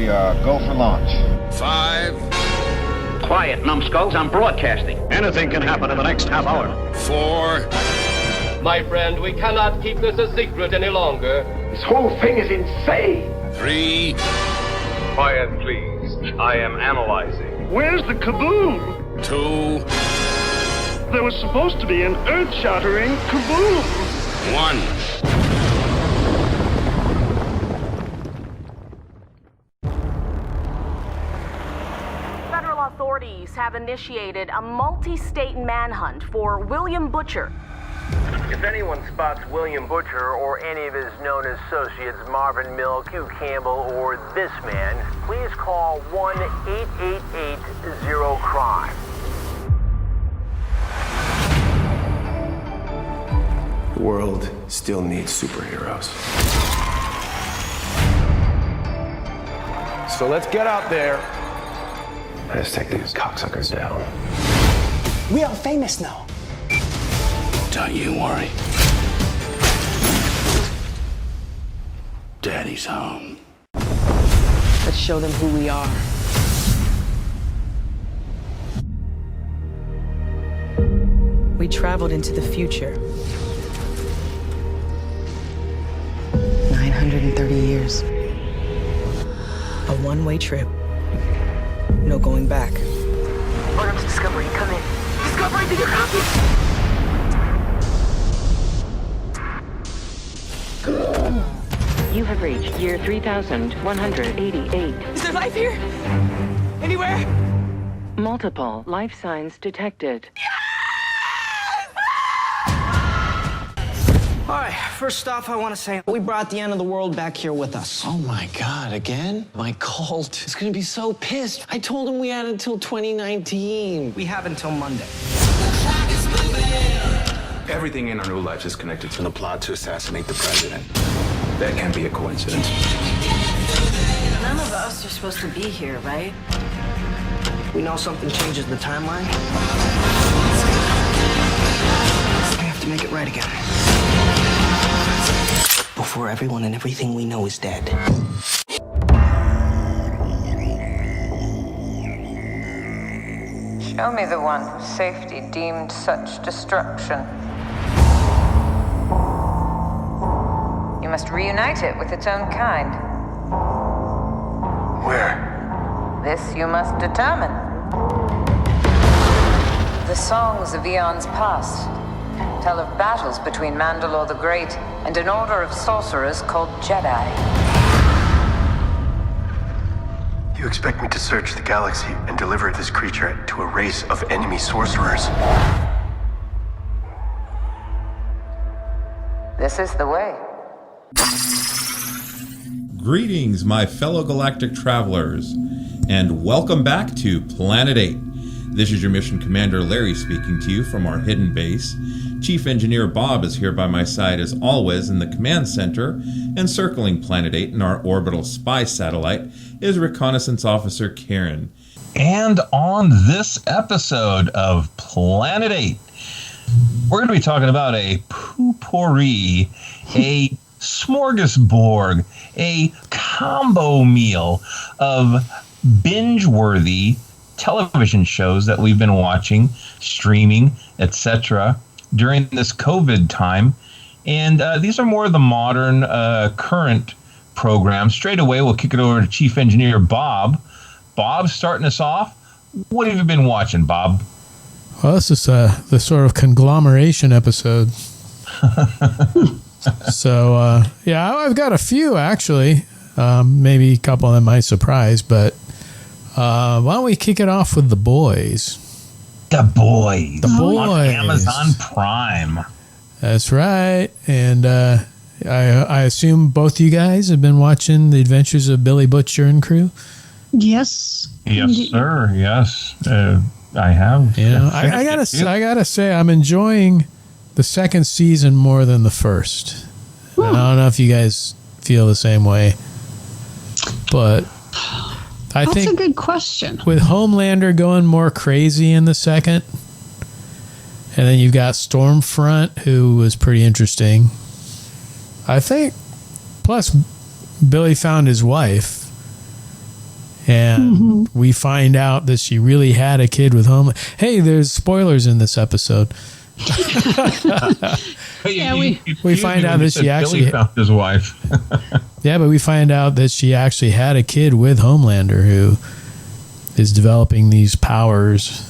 go for launch. 5. Quiet, numbskulls. I'm broadcasting. Anything can happen in the next half hour. 4. My friend, we cannot keep this a secret any longer. This whole thing is insane. 3. Quiet, please. I am analyzing. Where's the kaboom? 2. There was supposed to be an earth-shattering kaboom. 1. Authorities have initiated a multi-state manhunt for William Butcher. If anyone spots William Butcher or any of his known associates, Marvin Milk, Hugh Campbell, or this man, please call 1-888-0-CRIME. The world still needs superheroes. So let's get out there. Let's take these cocksuckers down. We are famous now. Don't you worry. Daddy's home. Let's show them who we are. We traveled into the future. 930 years. A one-way trip. No going back. Order's Discovery, come in. Discovery, did you copy? You have reached year 3188. Is there life here? Anywhere? Multiple life signs detected. All right, first off, I want to say we brought the end of the world back here with us. Oh my God, again? My cult is gonna be so pissed. I told him we had until 2019. We have until Monday. Everything in our new lives is connected to the plot to assassinate the president. That can't be a coincidence. None of us are supposed to be here, right? We know something changes the timeline. We have to make it right again. Before everyone and everything we know is dead. Show me the one whose safety deemed such destruction. You must reunite it with its own kind. Where? This you must determine. The songs of eons past tell of battles between Mandalore the Great and an order of sorcerers called Jedi. You expect me to search the galaxy and deliver this creature to a race of enemy sorcerers? This is the way. Greetings, my fellow galactic travelers, and welcome back to Planet 8. This is your Mission Commander Larry speaking to you from our hidden base. Chief Engineer Bob is here by my side as always in the command center, and circling Planet 8 in our orbital spy satellite is Reconnaissance Officer Karen. And on this episode of Planet 8, we're going to be talking about a potpourri, a smorgasbord, a combo meal of binge-worthy television shows that we've been watching, streaming, etc. during this COVID time. And these are more of the modern, current programs. Straight away, we'll kick it over to Chief Engineer Bob. Bob, starting us off, what have you been watching, Bob? Well, this is the sort of conglomeration episode. So, yeah, I've got a few, actually. Maybe a couple that might surprise, but why don't we kick it off with The Boys? The Boys. The Boys. On Amazon Prime. That's right. And I assume both you guys have been watching The Adventures of Billy Butcher and crew? Yes. Yes, sir. Yes. I have. You know, I gotta say, I'm enjoying the second season more than the first. I don't know if you guys feel the same way, but I think that's a good question. With Homelander going more crazy in the second, and then you've got Stormfront, who was pretty interesting. I think. Plus, Billy found his wife, And we find out that she really had a kid with Homelander. Hey, there's spoilers in this episode. We find out that she actually Billy found his wife. Yeah, but we find out that she actually had a kid with Homelander who is developing these powers.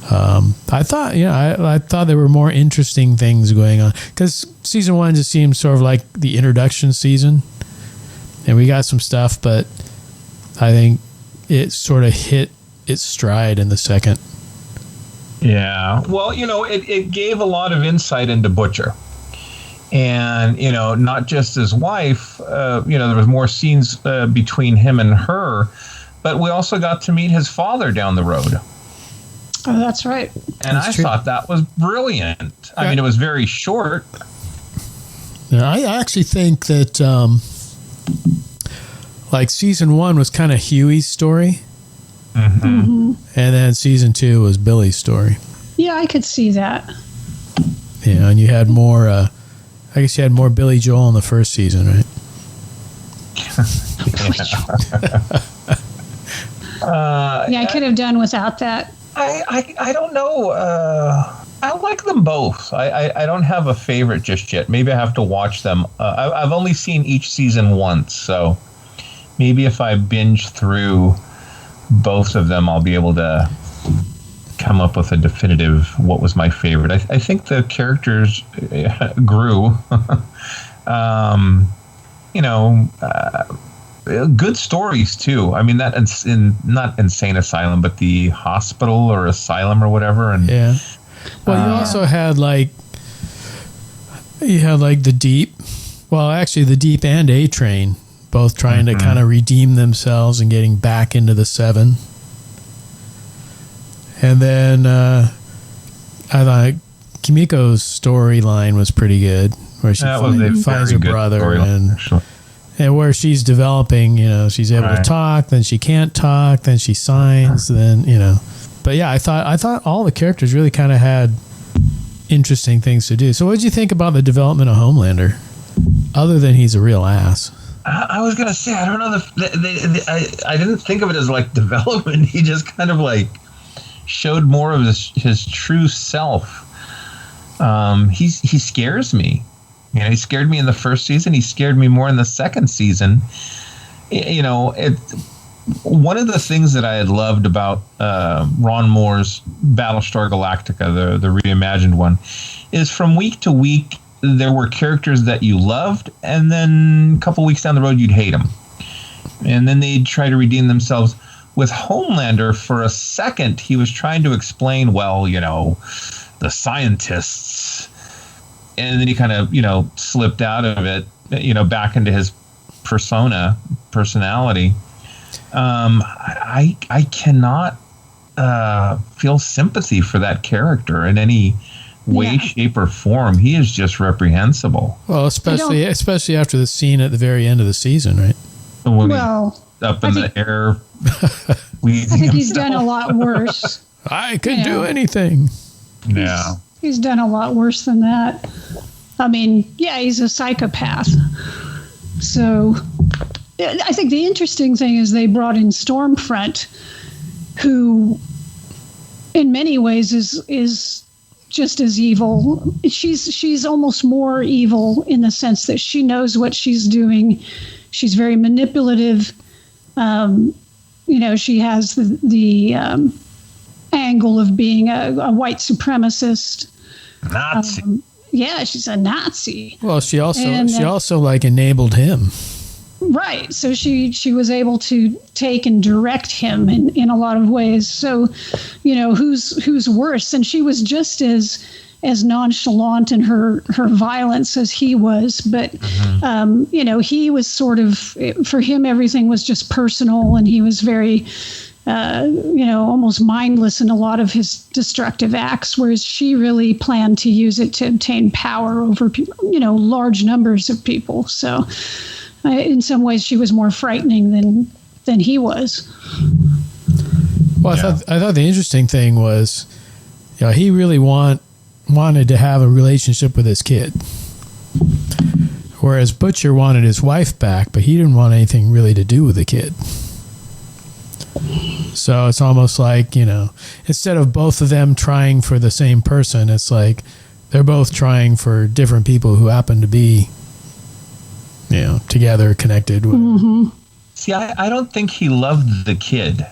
I thought, I thought there were more interesting things going on because season 1 just seemed sort of like the introduction season, and we got some stuff, but I think it sort of hit its stride in the second. Yeah, well, it gave a lot of insight into Butcher. And, not just his wife, there was more scenes between him and her, but we also got to meet his father down the road. Oh, that's right. And I thought that was brilliant. I mean, it was very short. Yeah, I actually think that, season 1 was kind of Huey's story. And then season 2 was Billy's story. Yeah, I could see that. Yeah, and you had more, I guess you had more Billy Joel in the first season, right? Yeah, I could have done without that. I don't know. I like them both. I don't have a favorite just yet. Maybe I have to watch them. I've only seen each season once, so maybe if I binge through both of them, I'll be able to come up with a definitive what was my favorite. I think the characters grew. Good stories too. I mean, that not Insane Asylum, but the hospital or asylum or whatever. And yeah. Well, you also had the Deep. Well, actually, the Deep and A Train both trying to kind of redeem themselves and getting back into the Seven. And then I thought Kimiko's storyline was pretty good, where she finds her brother and where she's developing, she's able to talk, then she can't talk, then she signs, then, But yeah, I thought all the characters really kind of had interesting things to do. So what did you think about the development of Homelander, other than he's a real ass? I was going to say, I don't know. I didn't think of it as development. He just kind of showed more of his true self. He scares me. He scared me in the first season. He scared me more in the second season. One of the things that I had loved about Ron Moore's Battlestar Galactica, the reimagined one, is from week to week, there were characters that you loved, and then a couple weeks down the road, you'd hate them. And then they'd try to redeem themselves. With Homelander, for a second, he was trying to explain, the scientists. And then he kind of, slipped out of it, back into his personality. I cannot feel sympathy for that character in any way, shape, or form. He is just reprehensible. Well, especially after the scene at the very end of the season, right? When up in the air. I think he's done a lot worse. I could do anything. Yeah. He's done a lot worse than that. I mean, yeah, he's a psychopath. So I think the interesting thing is they brought in Stormfront, who in many ways is just as evil. She's almost more evil in the sense that she knows what she's doing. She's very manipulative. She has the angle of being a white supremacist. Nazi. Yeah, she's a Nazi. Well, she also enabled him. Right. So she was able to take and direct him in a lot of ways. So, who's worse? And she was just as nonchalant in her violence as he was. But, he was sort of, for him, everything was just personal, and he was very, almost mindless in a lot of his destructive acts, whereas she really planned to use it to obtain power over, large numbers of people. So in some ways she was more frightening than he was. Well, I thought the interesting thing was, he really wanted to have a relationship with his kid. Whereas Butcher wanted his wife back, but he didn't want anything really to do with the kid. So it's almost like, instead of both of them trying for the same person, it's like they're both trying for different people who happen to be, together, connected. Mm-hmm. See, I don't think he loved the kid.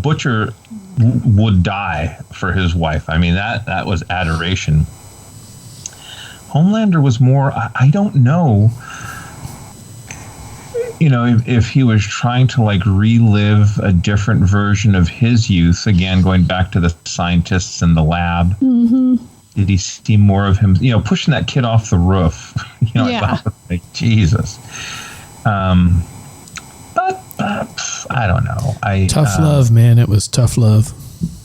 Butcher would die for his wife. I mean, that was adoration. Homelander was more, I don't know, if he was trying to like relive a different version of his youth, again, going back to the scientists in the lab. Mm-hmm. Did he see more of him, pushing that kid off the roof? Yeah. Like, Jesus. But I don't know. Tough love, man. It was tough love.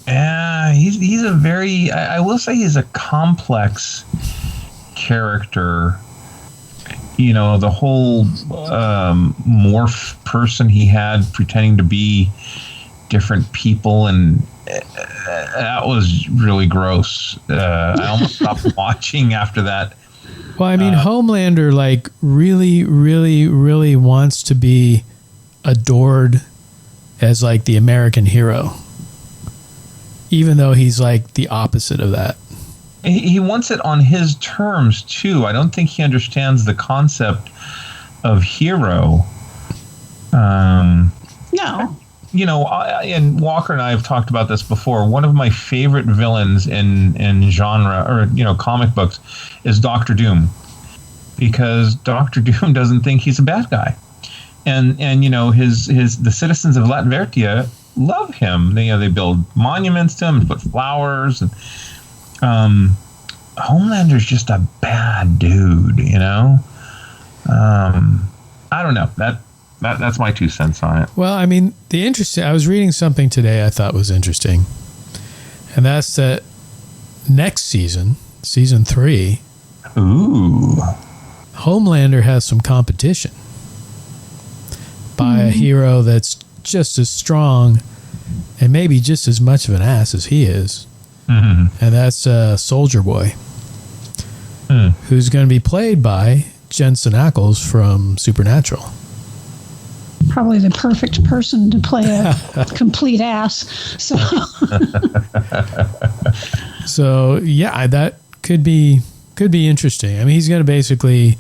Yeah, he's a very, I will say he's a complex character. The whole morph person he had pretending to be different people, and that was really gross. I almost stopped watching after that. Well, I mean, Homelander like really, really, really wants to be adored as like the American hero, even though he's like the opposite of that. He wants it on his terms too. I don't think he understands the concept of hero. No. And Walker and I have talked about this before. One of my favorite villains in genre or comic books is Doctor Doom, because Doctor Doom doesn't think he's a bad guy, and the citizens of Latveria love him. They build monuments to him and put flowers, and Homelander's just a bad dude. I don't know. That's my 2 cents on it. Well, I mean, I was reading something today I thought was interesting, and that's that next season 3. Ooh. Homelander has some competition by a hero that's just as strong and maybe just as much of an ass as he is. Mm-hmm. And that's Soldier Boy, who's going to be played by Jensen Ackles from Supernatural. Probably the perfect person to play a complete ass. So yeah, that could be interesting. I mean, he's going to basically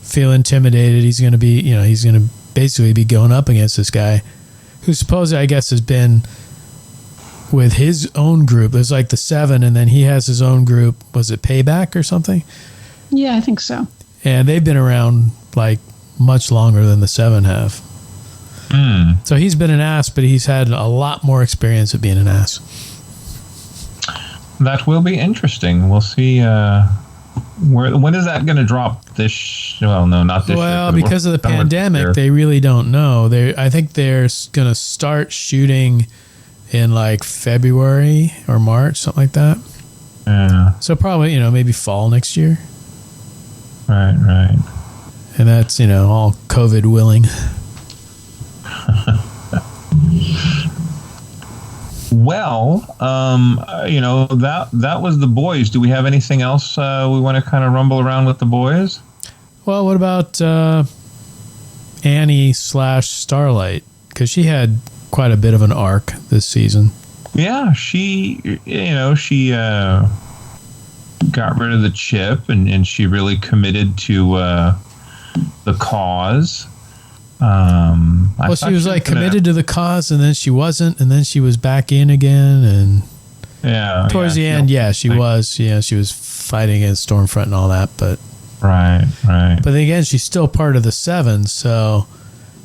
feel intimidated. He's going to be, he's going to basically be going up against this guy who supposedly, I guess, has been with his own group. There's like the 7, and then he has his own group. Was it Payback or something? Yeah, I think so. And they've been around like much longer than the 7 have. So he's been an ass, but he's had a lot more experience of being an ass. That will be interesting. We'll see. When is that going to drop? Well, no, not this year. Well, because of the pandemic, they really don't know. I think they're going to start shooting in like February or March, something like that. Yeah. So probably, maybe fall next year. Right. And that's, all COVID willing. Well, that was The Boys. Do we have anything else we want to kind of rumble around with The Boys? Well, what about Annie / Starlight? Because she had quite a bit of an arc this season. Yeah, she got rid of the chip, and she really committed to the cause. Well, she was like committed to the cause, and then she wasn't, and then she was back in again, and towards the end, she was. Yeah, she was fighting against Stormfront and all that, but right. But then again, she's still part of the 7, so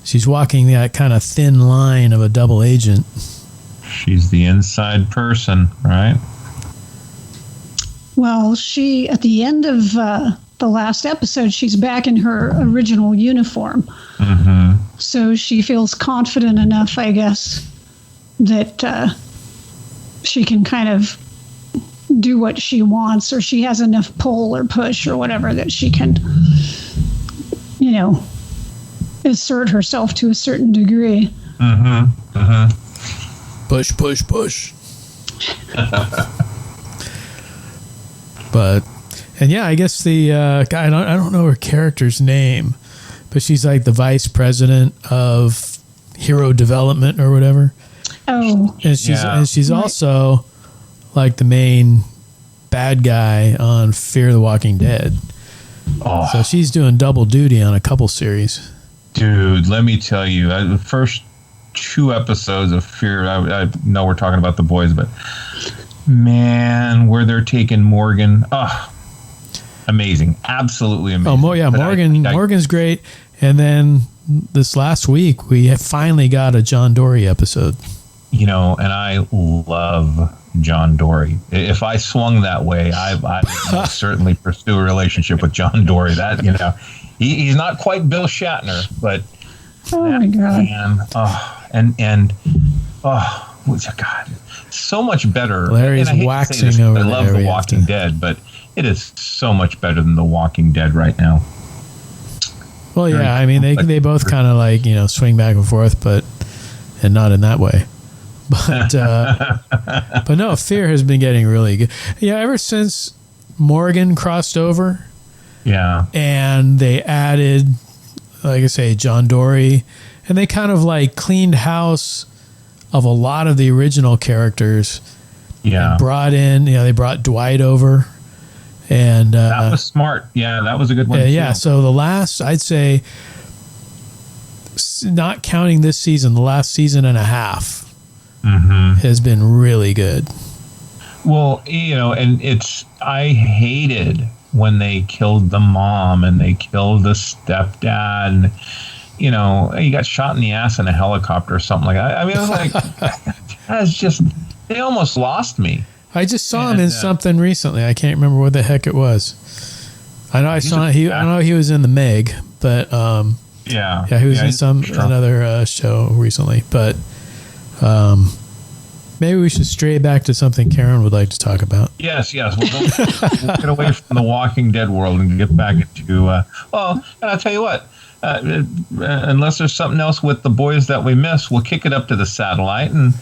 she's walking that kind of thin line of a double agent. She's the inside person, right? Well, she at the end of the last episode, she's back in her original uniform. Mm-hmm. So she feels confident enough, I guess, that she can kind of do what she wants, or she has enough pull or push or whatever that she can, assert herself to a certain degree. Mm-hmm. Mm-hmm. Push. I guess the guy, I don't know her character's name, but she's like the vice president of hero development or whatever. Oh, and she's also like the main bad guy on Fear the Walking Dead. Oh. So she's doing double duty on a couple series. Dude, let me tell you, the first 2 episodes of Fear, I know we're talking about The Boys, but man, where they're taking Morgan, amazing, absolutely amazing. Morgan's great. And then this last week, we finally got a John Dory episode. You know, and I love John Dory. If I swung that way, I would certainly pursue a relationship with John Dory. That, you know, he's not quite Bill Shatner, but oh my God, man, God, so much better. Larry's waxing over. I love The Walking Dead, but it is so much better than The Walking Dead right now. Well, yeah, I mean, they both kind of like, you know, swing back and forth, and not in that way. But no, Fear has been getting really good. Yeah, ever since Morgan crossed over. Yeah. And they added, like I say, John Dory, and they kind of like cleaned house of a lot of the original characters. Yeah. And brought in, you know, they brought Dwight over. And that was smart. Yeah, that was a good one. Yeah. So the last, I'd say, not counting this season, the last season and a half has been really good. Well, you know, and I hated when they killed the mom and they killed the stepdad, and you know, he got shot in the ass in a helicopter or something like that. I mean, it was like, that's just, they almost lost me. I just saw him in something recently. I can't remember what the heck it was. I know I know he was in the Meg, but he was in another show recently. But maybe we should stray back to something Karen would like to talk about. Yes. We'll get away from the Walking Dead world and get back into. And I'll tell you what. Unless there's something else with The Boys that we miss, we'll kick it up to the satellite. And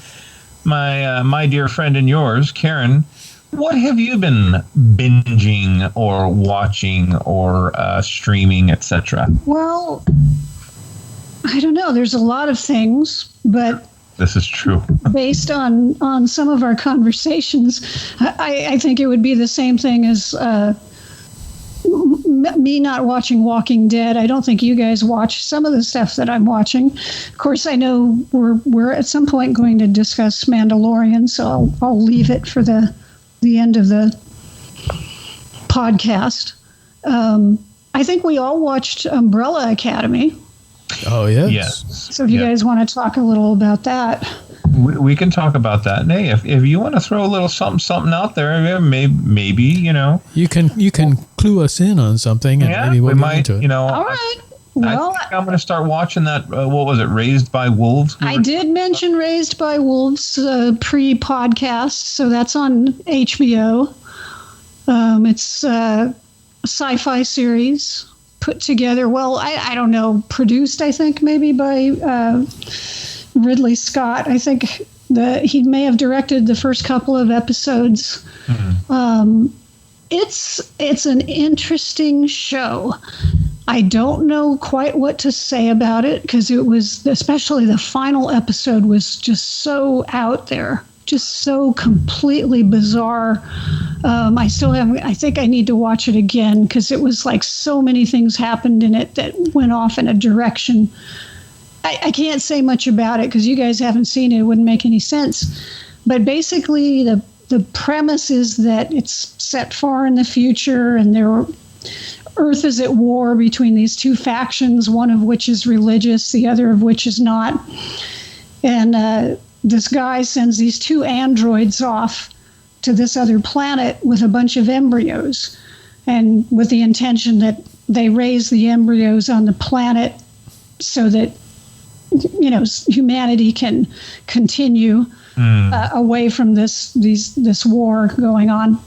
my dear friend and yours, Karen, what have you been binging or watching or streaming, etc.? Well, I don't know. There's a lot of things, but this is true. Based on some of our conversations, I think it would be the same thing as me not watching Walking Dead. I don't think you guys watch some of the stuff that I'm watching. Of course, I know we're at some point going to discuss Mandalorian, so I'll leave it for the end of the podcast. I think we all watched Umbrella Academy. Oh, yes. Yes. So if you guys want to talk a little about that. We can talk about that. And hey, if you want to throw a little something out there, maybe you know. You can clue us in on something, and maybe we'll get into it. You know, all right. Well, I think I'm going to start watching that. What was it? Raised by Wolves? I did mention Raised by Wolves pre-podcast, so that's on HBO. It's a sci-fi series put together. Well, I don't know, produced, I think, maybe by Ridley Scott. I think he may have directed the first couple of episodes. Mm-hmm. It's an interesting show. I don't know quite what to say about it because it was, especially the final episode, was just so out there, just so completely bizarre. I think I need to watch it again because it was like so many things happened in it that went off in a direction. I can't say much about it because you guys haven't seen it. It wouldn't make any sense. But basically, the premise is that it's set far in the future, and Earth is at war between these two factions, one of which is religious, the other of which is not. And this guy sends these 2 androids off to this other planet with a bunch of embryos, and with the intention that they raise the embryos on the planet so that, you know, humanity can continue away from this war going on.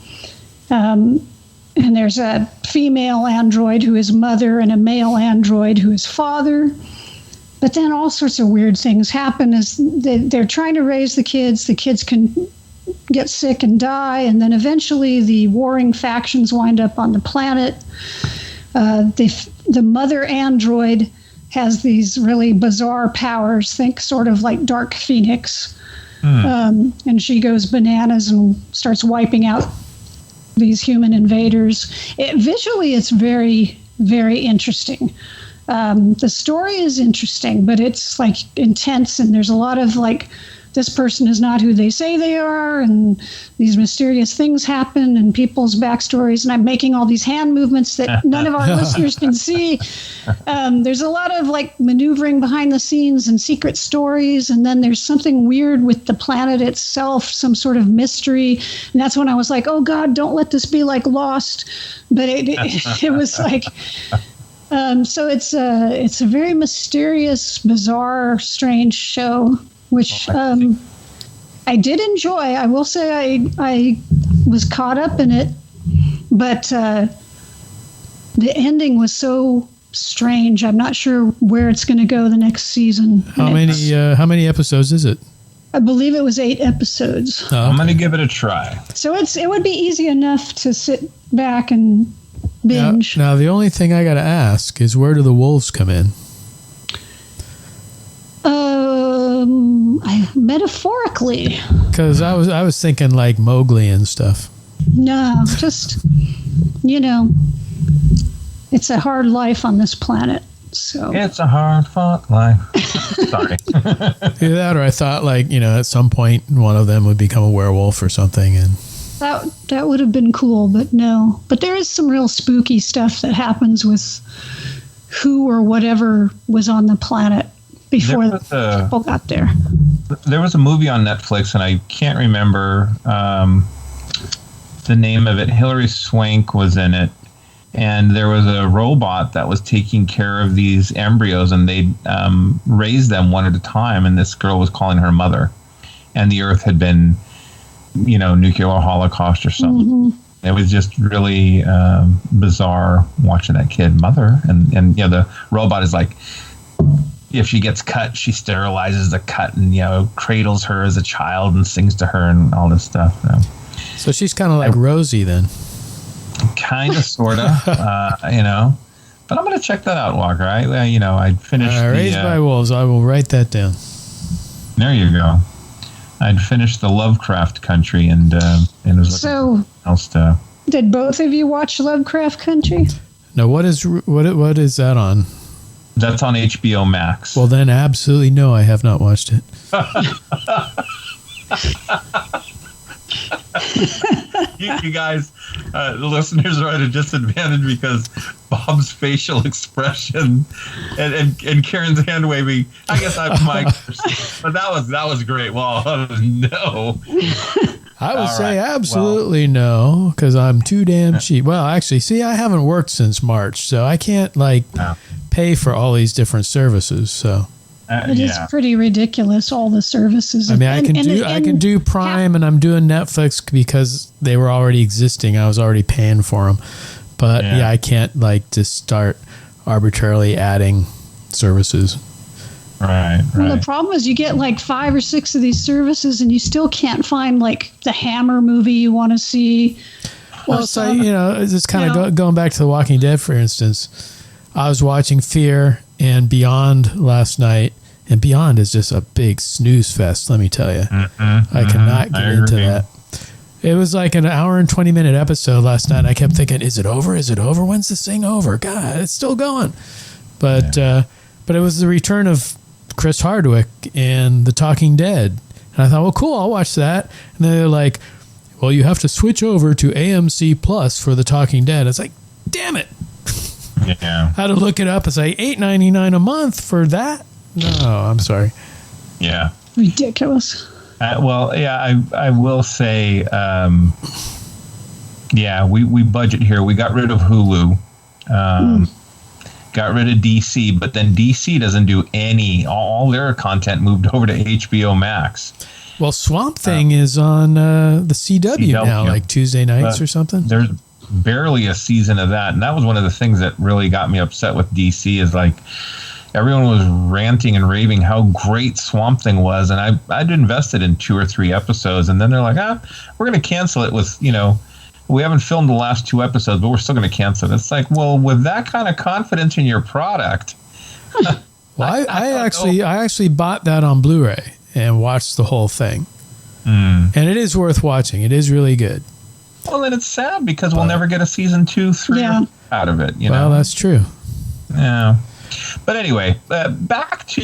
And there's a female android who is mother and a male android who is father. But then all sorts of weird things happen as they're trying to raise the kids. The kids can get sick and die. And then eventually the warring factions wind up on the planet. The mother android has these really bizarre powers. Think sort of like Dark Phoenix. And she goes bananas and starts wiping out these human invaders. Visually, it's very, very interesting. The story is interesting, but it's like intense, and there's a lot of like, this person is not who they say they are, and these mysterious things happen, and people's backstories, and I'm making all these hand movements that none of our listeners can see. There's a lot of like maneuvering behind the scenes and secret stories, and then there's something weird with the planet itself, some sort of mystery, and that's when I was like, oh God, don't let this be like Lost. But it was like... so it's a very mysterious, bizarre, strange show, which I did enjoy. I will say I was caught up in it, but the ending was so strange. I'm not sure where it's going to go the next season. How many episodes is it? I believe it was 8 episodes. Oh, okay. I'm going to give it a try. So it would be easy enough to sit back and binge. Now the only thing I got to ask is, where do the wolves come in? Metaphorically. Because I was thinking like Mowgli and stuff. No, just it's a hard life on this planet. So it's a hard-fought life. Sorry. Either that, or I thought like at some point one of them would become a werewolf or something, and that would have been cool, but no. But there is some real spooky stuff that happens with who or whatever was on the planet before people got there. There was a movie on Netflix, and I can't remember the name of it. Hilary Swank was in it, and there was a robot that was taking care of these embryos, and they raised them one at a time, and this girl was calling her mother, and the Earth had been nuclear holocaust or something. Mm-hmm. It was just really bizarre watching that kid mother, and the robot is like, if she gets cut, she sterilizes the cut and cradles her as a child and sings to her and all this stuff. So she's kind of like Rosie then. Kind of, sort of, But I'm going to check that out, Walker. I finished Raised by Wolves. I will write that down. There you go. I'd finished the Lovecraft Country, and it was so else to. Did both of you watch Lovecraft Country? No. What is that on? That's on HBO Max. Well, then absolutely no, I have not watched it. You guys, the listeners are at a disadvantage because Bob's facial expression and Karen's hand waving. I guess I'm my, but that was great. Well, no. I would say absolutely no, because I'm too damn cheap. Well, actually, see, I haven't worked since March, so I can't pay for all these different services. So it is pretty ridiculous, all the services. I mean, I can do Prime, and I'm doing Netflix because they were already existing. I was already paying for them, but I can't just start arbitrarily adding services. Right. Well, the problem is you get 5 or 6 of these services, and you still can't find the Hammer movie you want to see. Well, so it's kind of going back to The Walking Dead, for instance. I was watching Fear and Beyond last night, and Beyond is just a big snooze fest. Let me tell you, I cannot get into that. It was like an hour and 20-minute episode last night. And I kept thinking, "Is it over? Is it over? When's this thing over? God, it's still going." But it was the return of Chris Hardwick and The Talking Dead. And I thought, well, cool, I'll watch that. And then they're like, well, you have to switch over to AMC Plus for The Talking Dead. It's like, damn it. Yeah. I had to look it up. It's like $8.99 a month for that? No, I'm sorry. Yeah. Ridiculous. I will say, we budget here. We got rid of Hulu. Got rid of DC, but then DC doesn't do all their content moved over to HBO Max. Well, Swamp Thing is on the CW now, Tuesday nights or something. There's barely a season of that, and that was one of the things that really got me upset with DC is everyone was ranting and raving how great Swamp Thing was, and I'd invested in 2 or 3 episodes, and then they're like, we're going to cancel it with, we haven't filmed the last 2 episodes, but we're still going to cancel it. It's like, well, with that kind of confidence in your product, Well, I actually bought that on Blu-ray and watched the whole thing. And it is worth watching. It is really good. Well, then it's sad because we'll never get a season 2, 3 out of it. Well, that's true. Yeah. But anyway, back to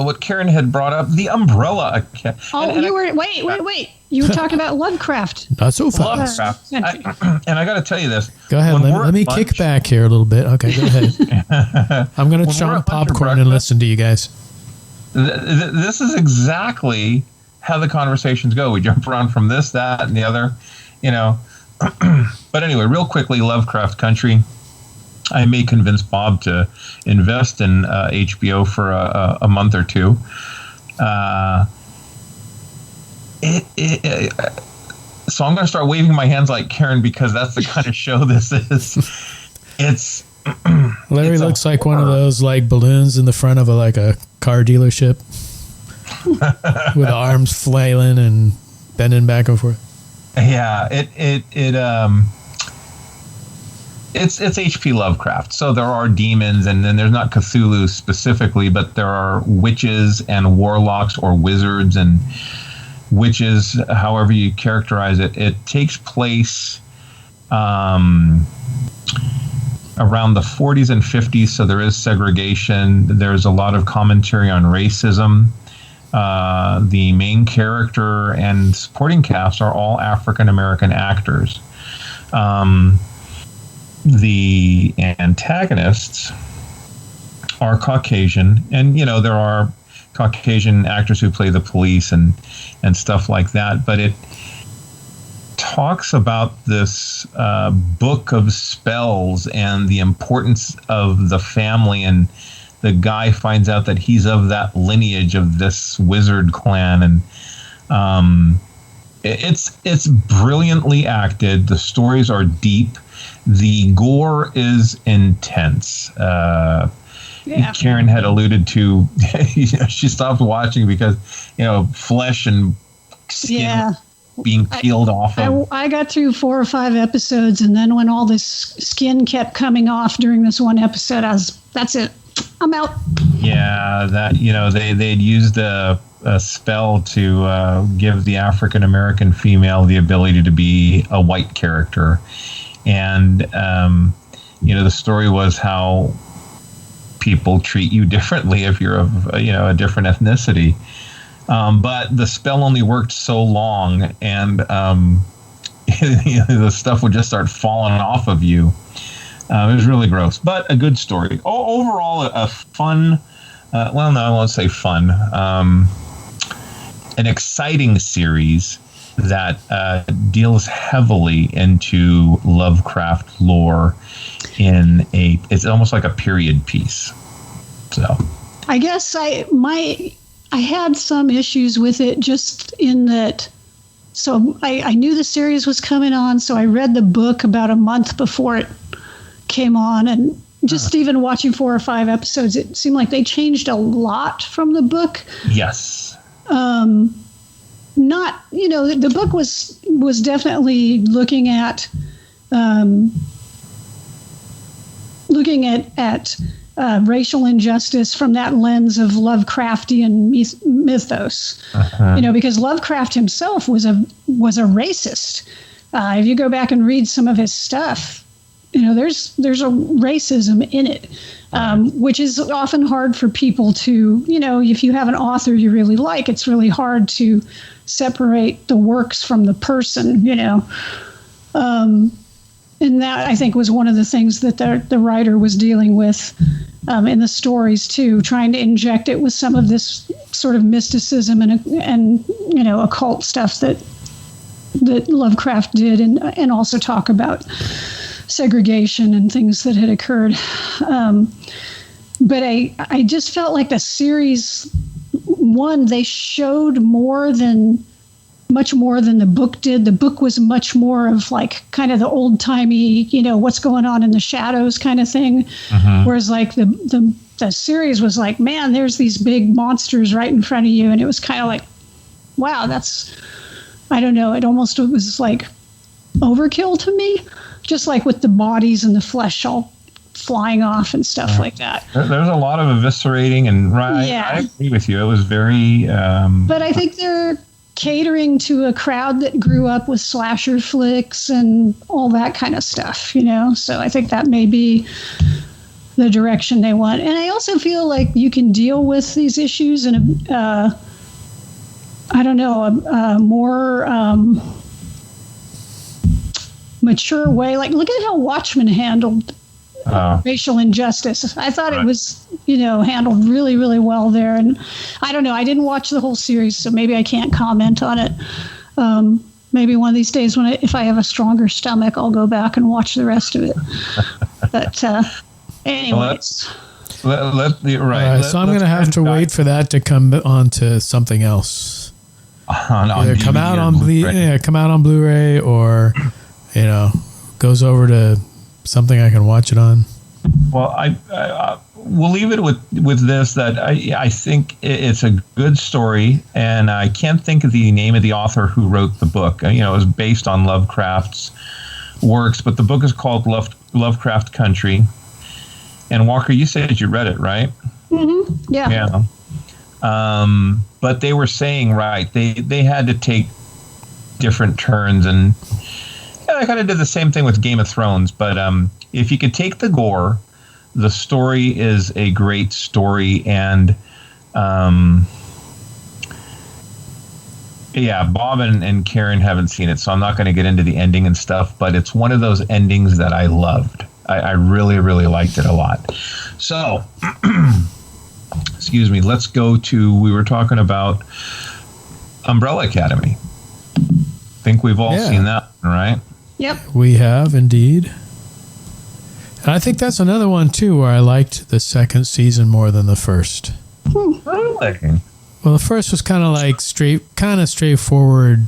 what Karen had brought up, the umbrella. Wait. You were talking about Lovecraft. Not so fast. Lovecraft. And I got to tell you this. Go ahead. Let me kick back here a little bit. Okay, go ahead. I'm going to chomp popcorn and listen to you guys. This is exactly how the conversations go. We jump around from this, that, and the other, But anyway, real quickly, Lovecraft Country. I may convince Bob to invest in HBO for a month or two. So I'm going to start waving my hands like Karen because that's the kind of show this is. Larry looks like one of those like balloons in the front of a car dealership with arms flailing and bending back and forth. Yeah, it's H.P. Lovecraft. So there are demons, and then there's not Cthulhu specifically, but there are witches and warlocks or wizards and witches, however you characterize it. It takes place around the 40s and 50s, so there is segregation. There's a lot of commentary on racism. The main character and supporting cast are all African-American actors. The antagonists are Caucasian, and there are Caucasian actors who play the police and stuff like that, but it talks about this book of spells and the importance of the family, and the guy finds out that he's of that lineage of this wizard clan, and it's brilliantly acted. The stories are deep. The gore is intense. Karen had alluded to, she stopped watching because, flesh and skin being peeled off of. I got through 4 or 5 episodes, and then when all this skin kept coming off during this one episode, that's it. I'm out. Yeah, that, they'd used a spell to give the African-American female the ability to be a white character. And, the story was how people treat you differently if you're of, a different ethnicity. But the spell only worked so long, and the stuff would just start falling off of you. It was really gross, but a good story. Overall, a fun, I won't say fun, an exciting series that deals heavily into Lovecraft lore it's almost like a period piece. So I guess I had some issues with it, just in that. So I knew the series was coming on, so I read the book about a month before it came on, and just even watching 4 or 5 episodes, it seemed like they changed a lot from the book. Yes. Not, the book was definitely looking at racial injustice from that lens of Lovecraftian mythos. Because Lovecraft himself was a racist. If you go back and read some of his stuff, there's a racism in it, which is often hard for people to, if you have an author you really like, it's really hard to separate the works from the person, and that, I think, was one of the things that the writer was dealing with in the stories too, trying to inject it with some of this sort of mysticism and occult stuff that Lovecraft did, and also talk about segregation and things that had occurred. But I just felt like the series, one, they showed much more than the book did. The book was much more of like kind of the old timey, what's going on in the shadows kind of thing. Whereas like the series was like, man, there's these big monsters right in front of you. And it was kind of like, wow, I don't know. It almost was like overkill to me, just like with the bodies and the flesh all flying off and stuff like that. There's a lot of eviscerating, and I agree with you. It was very. But I think they're catering to a crowd that grew up with slasher flicks and all that kind of stuff, So I think that may be the direction they want. And I also feel like you can deal with these issues in a more mature way. Like, look at how Watchmen handled racial injustice. I thought it was, handled really, really well there. And I don't know, I didn't watch the whole series, so maybe I can't comment on it. Maybe one of these days if I have a stronger stomach, I'll go back and watch the rest of it. But anyways. So I'm going to have to wait for that to come on to something else. Either come out on Blu-ray or, goes over to something I can watch it on. Well, I we'll leave it with this, that I think it's a good story, and I can't think of the name of the author who wrote the book. It was based on Lovecraft's works, but the book is called Lovecraft Country. And Walker, you said you read it, right? Mm-hmm. Yeah. Yeah. But they were saying, they had to take different turns, and I kind of did the same thing with Game of Thrones. But if you could take the gore, the story is a great story, and Bob and Karen haven't seen it, so I'm not going to get into the ending and stuff, but it's one of those endings that I loved. I really, really liked it a lot. So, excuse me, let's go to, we were talking about Umbrella Academy. I think we've all seen that one, right? Yep. We have, indeed. And I think that's another one, too, where I liked the second season more than the first. Really? Well, the first was kind of like straightforward,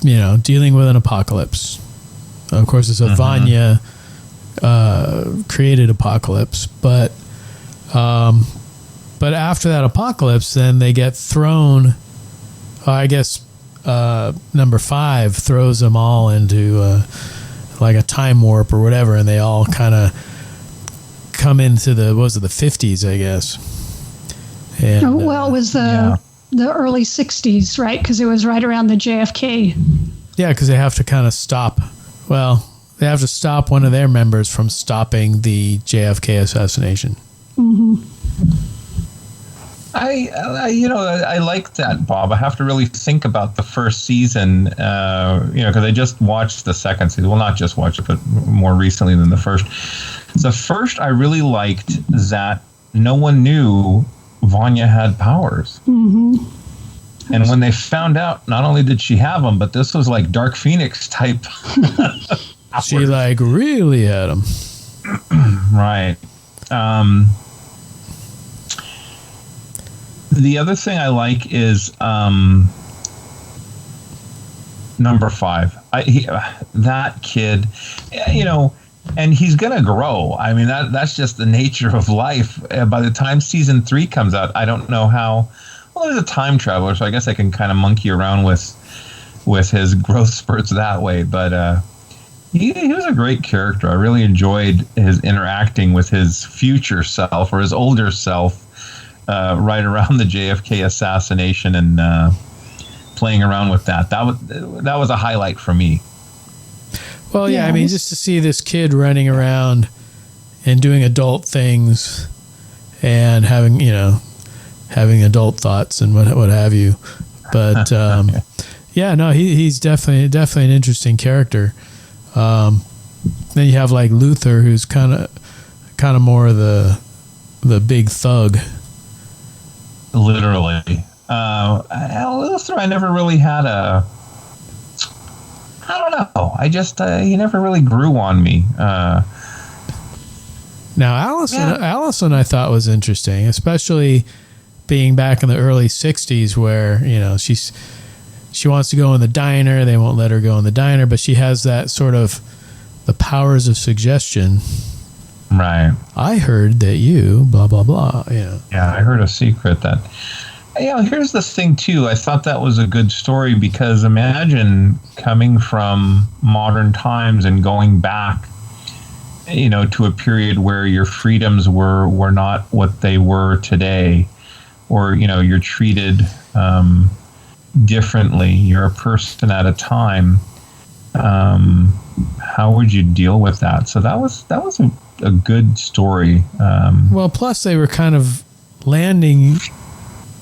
dealing with an apocalypse. Of course, it's a Vanya created apocalypse, but after that apocalypse, then they get thrown. I guess number 5 throws them all into like a time warp or whatever, and they all kind of come into the 50s, I guess. And, it was the early 60s, right? Because it was right around the JFK. Yeah, because they have to kind of stop. Well, they have to stop one of their members from stopping the JFK assassination. Mm-hmm. I like that, Bob. I have to really think about the first season, because I just watched the second season. Well, not just watched it, but more recently than the first. The first, I really liked that no one knew Vanya had powers. Mm-hmm. And when they found out, not only did she have them, but this was like Dark Phoenix type. She like really had them. Right. The other thing I like is number 5. That kid, and he's gonna grow. I mean, that's just the nature of life. By the time season 3 comes out, I don't know how. Well, he's a time traveler, so I guess I can kind of monkey around with his growth spurts that way. But he was a great character. I really enjoyed his interacting with his future self or his older self right around the JFK assassination and playing around with that. That was a highlight for me. Well, yeah, I mean, just to see this kid running around and doing adult things and having adult thoughts and what have you. But he's definitely an interesting character. Then you have like Luther, who's kind of more the big thug. Literally, Luther, I never really had a. I don't know. I just he never really grew on me. Now, Allison, I thought was interesting, especially being back in the early '60s, where she wants to go in the diner. They won't let her go in the diner, but she has that sort of the powers of suggestion. Right. I heard that you blah blah blah. Yeah, I heard a secret that. Here's the thing too. I thought that was a good story because imagine coming from modern times and going back to a period where your freedoms were not what they were today, or you're treated differently. You're a person at a time. How would you deal with that? So that was a good story. Well, plus they were kind of landing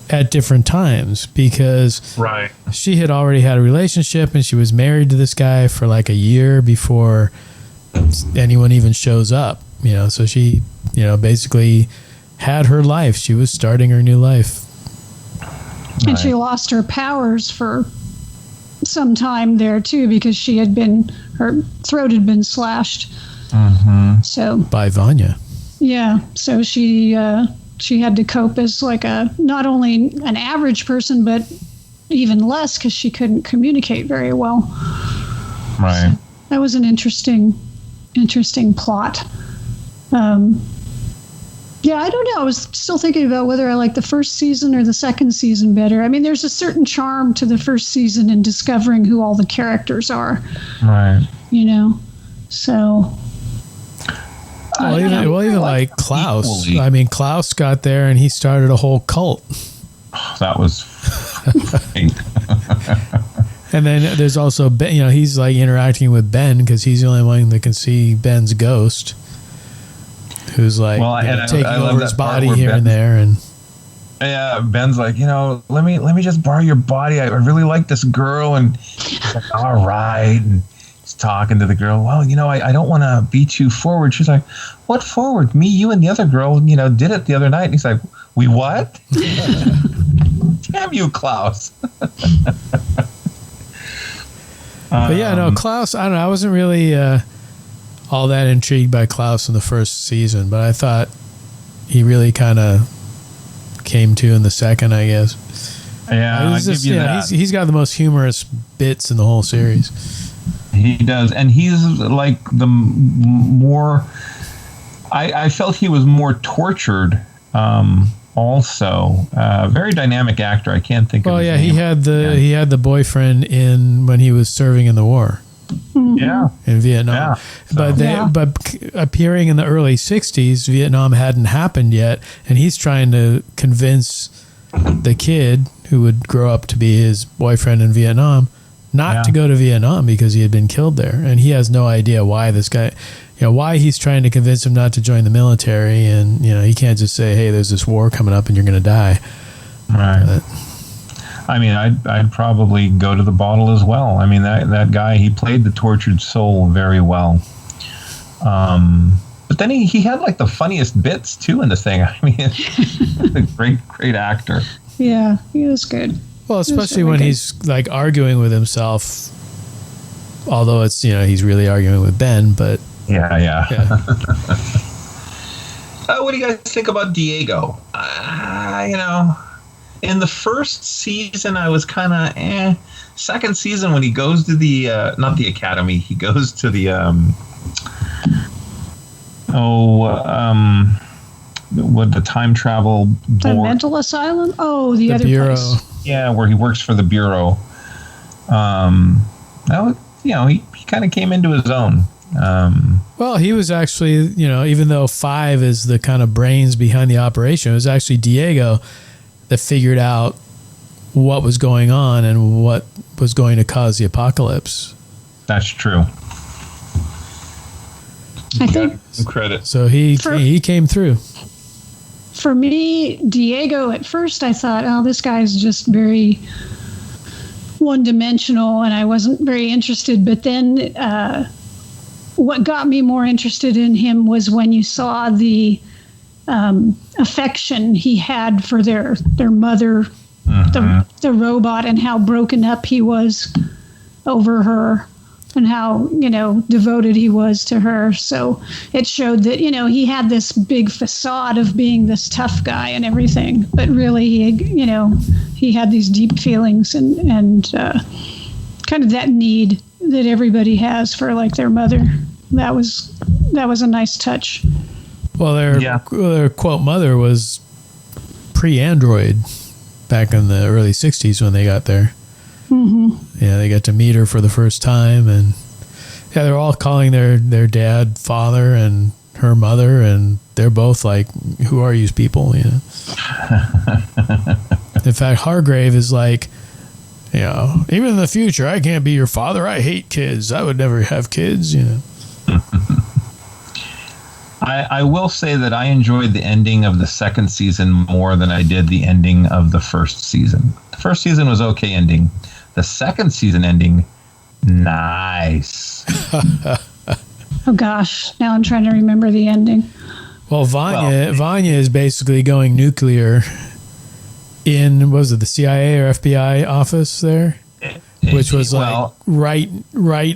at different times because she had already had a relationship and she was married to this guy for like a year before anyone even shows up, so she, basically had her life. She was starting her new life. And she lost her powers for some time there too, because her throat had been slashed. So by Vanya. Yeah. So she had to cope as like not only an average person, but even less, because she couldn't communicate very well. Right. So that was an interesting plot. Yeah, I don't know. I was still thinking about whether I like the first season or the second season better. I mean, there's a certain charm to the first season in discovering who all the characters are. Right. So. Well, even like Klaus. Equally. I mean, Klaus got there and he started a whole cult. That was. And then there's also Ben. He's like interacting with Ben because he's the only one that can see Ben's ghost. Who's like taking over his body here and there, and yeah, Ben's like, let me just borrow your body. I really like this girl, and he's like, all right, and he's talking to the girl. Well, I don't want to be too forward. She's like, what forward? Me, you, and the other girl, did it the other night. And he's like, we what? Damn you, Klaus. But yeah, no, Klaus. I don't know. I wasn't really all that intrigued by Klaus in the first season, but I thought he really kind of came to in the second, I guess. Yeah, I give you that. He's got the most humorous bits in the whole series. He does, and he's like the more. I felt he was more tortured. Also, very dynamic actor. I can't think of his name. He had the boyfriend when he was serving in the war. Yeah, in Vietnam. Yeah, but appearing in the early 60s, Vietnam hadn't happened yet, and he's trying to convince the kid who would grow up to be his boyfriend in Vietnam not to go to Vietnam because he had been killed there, and he has no idea why this guy, why he's trying to convince him not to join the military, and he can't just say, hey, there's this war coming up and you're going to die. Right. I mean, I'd probably go to the bottle as well. I mean, that guy, he played the tortured soul very well. But then he had like the funniest bits too in the thing. I mean, a great actor. Yeah, he was good. Well, especially when he's like arguing with himself. Although it's he's really arguing with Ben, but yeah. What do you guys think about Diego? In the first season, I was kind of Second season, when he goes to the not the academy, he goes to the what the time travel board. The mental asylum? Oh, the other bureau. place. Yeah, where he works for the bureau. He kind of came into his own. Well, he was actually, even though Five is the kind of brains behind the operation, it was actually Diego that figured out what was going on and what was going to cause the apocalypse. That's true. I think credit. So he came through. For me, Diego, at first I thought, oh, this guy's just very one-dimensional, and I wasn't very interested. But then what got me more interested in him was when you saw the affection he had for their mother, the robot, and how broken up he was over her, and how devoted he was to her. So it showed that he had this big facade of being this tough guy and everything, but really he had these deep feelings and kind of that need that everybody has for like their mother. That was a nice touch. Well, their quote mother was pre-Android back in the early 60s when they got there. Mm-hmm. Yeah, they got to meet her for the first time, and Yeah, they're all calling their dad father and her mother, and they're both like, "Who are you people?" You know. In fact, Hargrave is like, you know, even in the future, I can't be your father. I hate kids. I would never have kids. You know. I will say that I enjoyed the ending of the second season more than I did the ending of the first season. The first season was okay ending. The second season ending, nice. Oh gosh, now I'm trying to remember the ending. Well, Vanya is basically going nuclear in, what was it, the CIA or FBI office there? Which was like right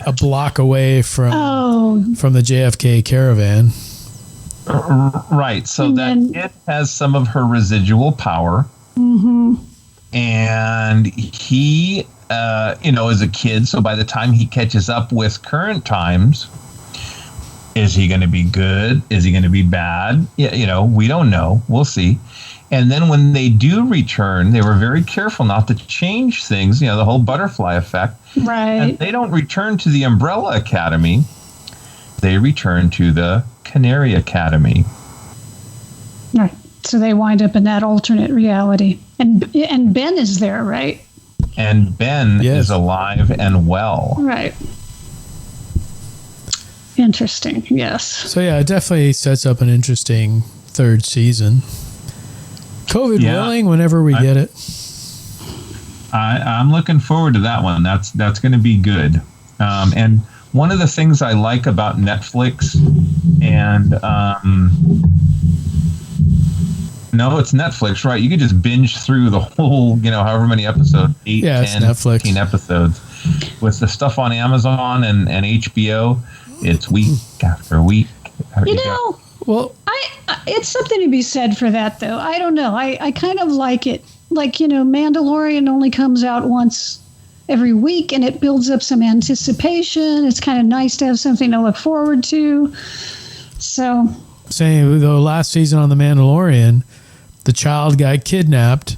a block away from the JFK caravan. Right, so it has some of her residual power. Mm-hmm. And he, is a kid, so by the time he catches up with current times, is he going to be good? Is he going to be bad? Yeah, we don't know. We'll see. And then when they do return, they were very careful not to change things, the whole butterfly effect. Right. And they don't return to the Umbrella Academy. They return to the Canary Academy. Right. So they wind up in that alternate reality. And Ben is there, right? And Ben is alive and well. Right. Interesting, yes. So yeah, it definitely sets up an interesting third season. COVID willing, whenever we get it. I'm looking forward to that one. That's going to be good. And one of the things I like about Netflix, and no, it's Netflix, right? You could just binge through the whole, however many episodes, 8, 10, 15 episodes. With the stuff on Amazon and HBO, it's week after week. Well, it's something to be said for that, though. I don't know. I kind of like it. Like, Mandalorian only comes out once every week, and it builds up some anticipation. It's kind of nice to have something to look forward to. So, saying the last season on The Mandalorian, the child got kidnapped,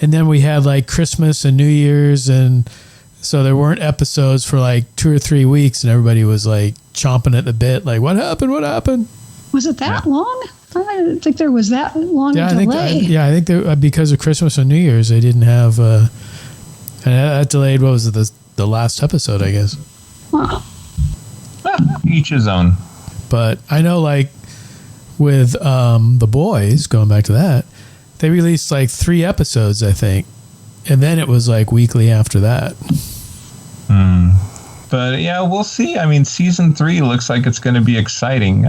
and then we had like Christmas and New Year's, and so there weren't episodes for like 2 or 3 weeks, and everybody was like chomping at the bit, like, what happened? Was it that long? I didn't think there was that long a delay. I think because of Christmas and New Year's, they didn't have, and that delayed, what was it, the last episode, I guess. Wow. Each his own. But I know, like, with The Boys, going back to that, they released like 3 episodes, I think. And then it was like weekly after that. But yeah, we'll see. I mean, season 3 looks like it's going to be exciting.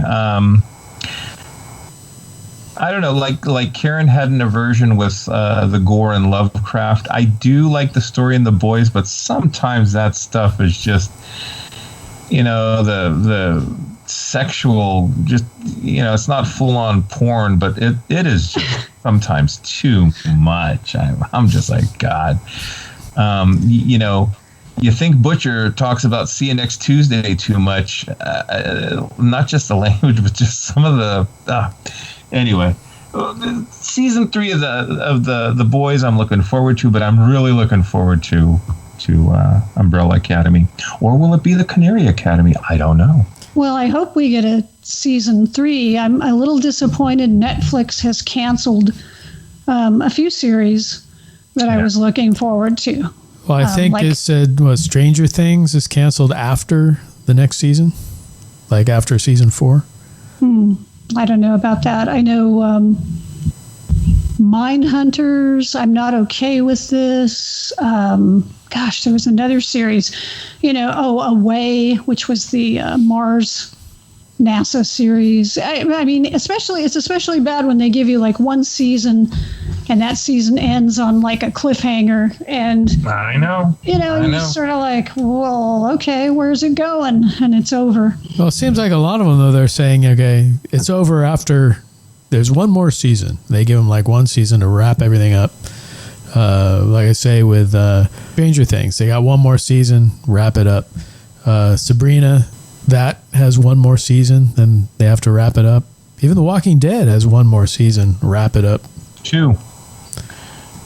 I don't know, like Karen had an aversion with the gore in Lovecraft. I do like the story in The Boys, but sometimes that stuff is just, the sexual, just, it's not full-on porn, but it is just sometimes too much. I'm just like, God. You think Butcher talks about See You Next Tuesday too much, not just the language, but just some of the... Anyway, season 3 of the Boys I'm looking forward to, but I'm really looking forward to Umbrella Academy. Or will it be the Canary Academy? I don't know. Well, I hope we get a season 3. I'm a little disappointed Netflix has canceled a few series that I was looking forward to. Well, I think it said, Stranger Things is canceled after the next season? Like after season 4? I don't know about that. I know Mindhunters, I'm not okay with this. There was another series, Away, which was the Mars NASA series. I mean, it's especially bad when they give you like one season and that season ends on like a cliffhanger. And I know. You're sort of like, well, okay, where's it going? And it's over. Well, it seems like a lot of them, though, they're saying, okay, it's over after there's one more season. They give them like one season to wrap everything up. Like I say with Stranger Things, they got one more season, wrap it up. Sabrina, that has one more season, then they have to wrap it up. Even The Walking Dead has one more season, wrap it up. 2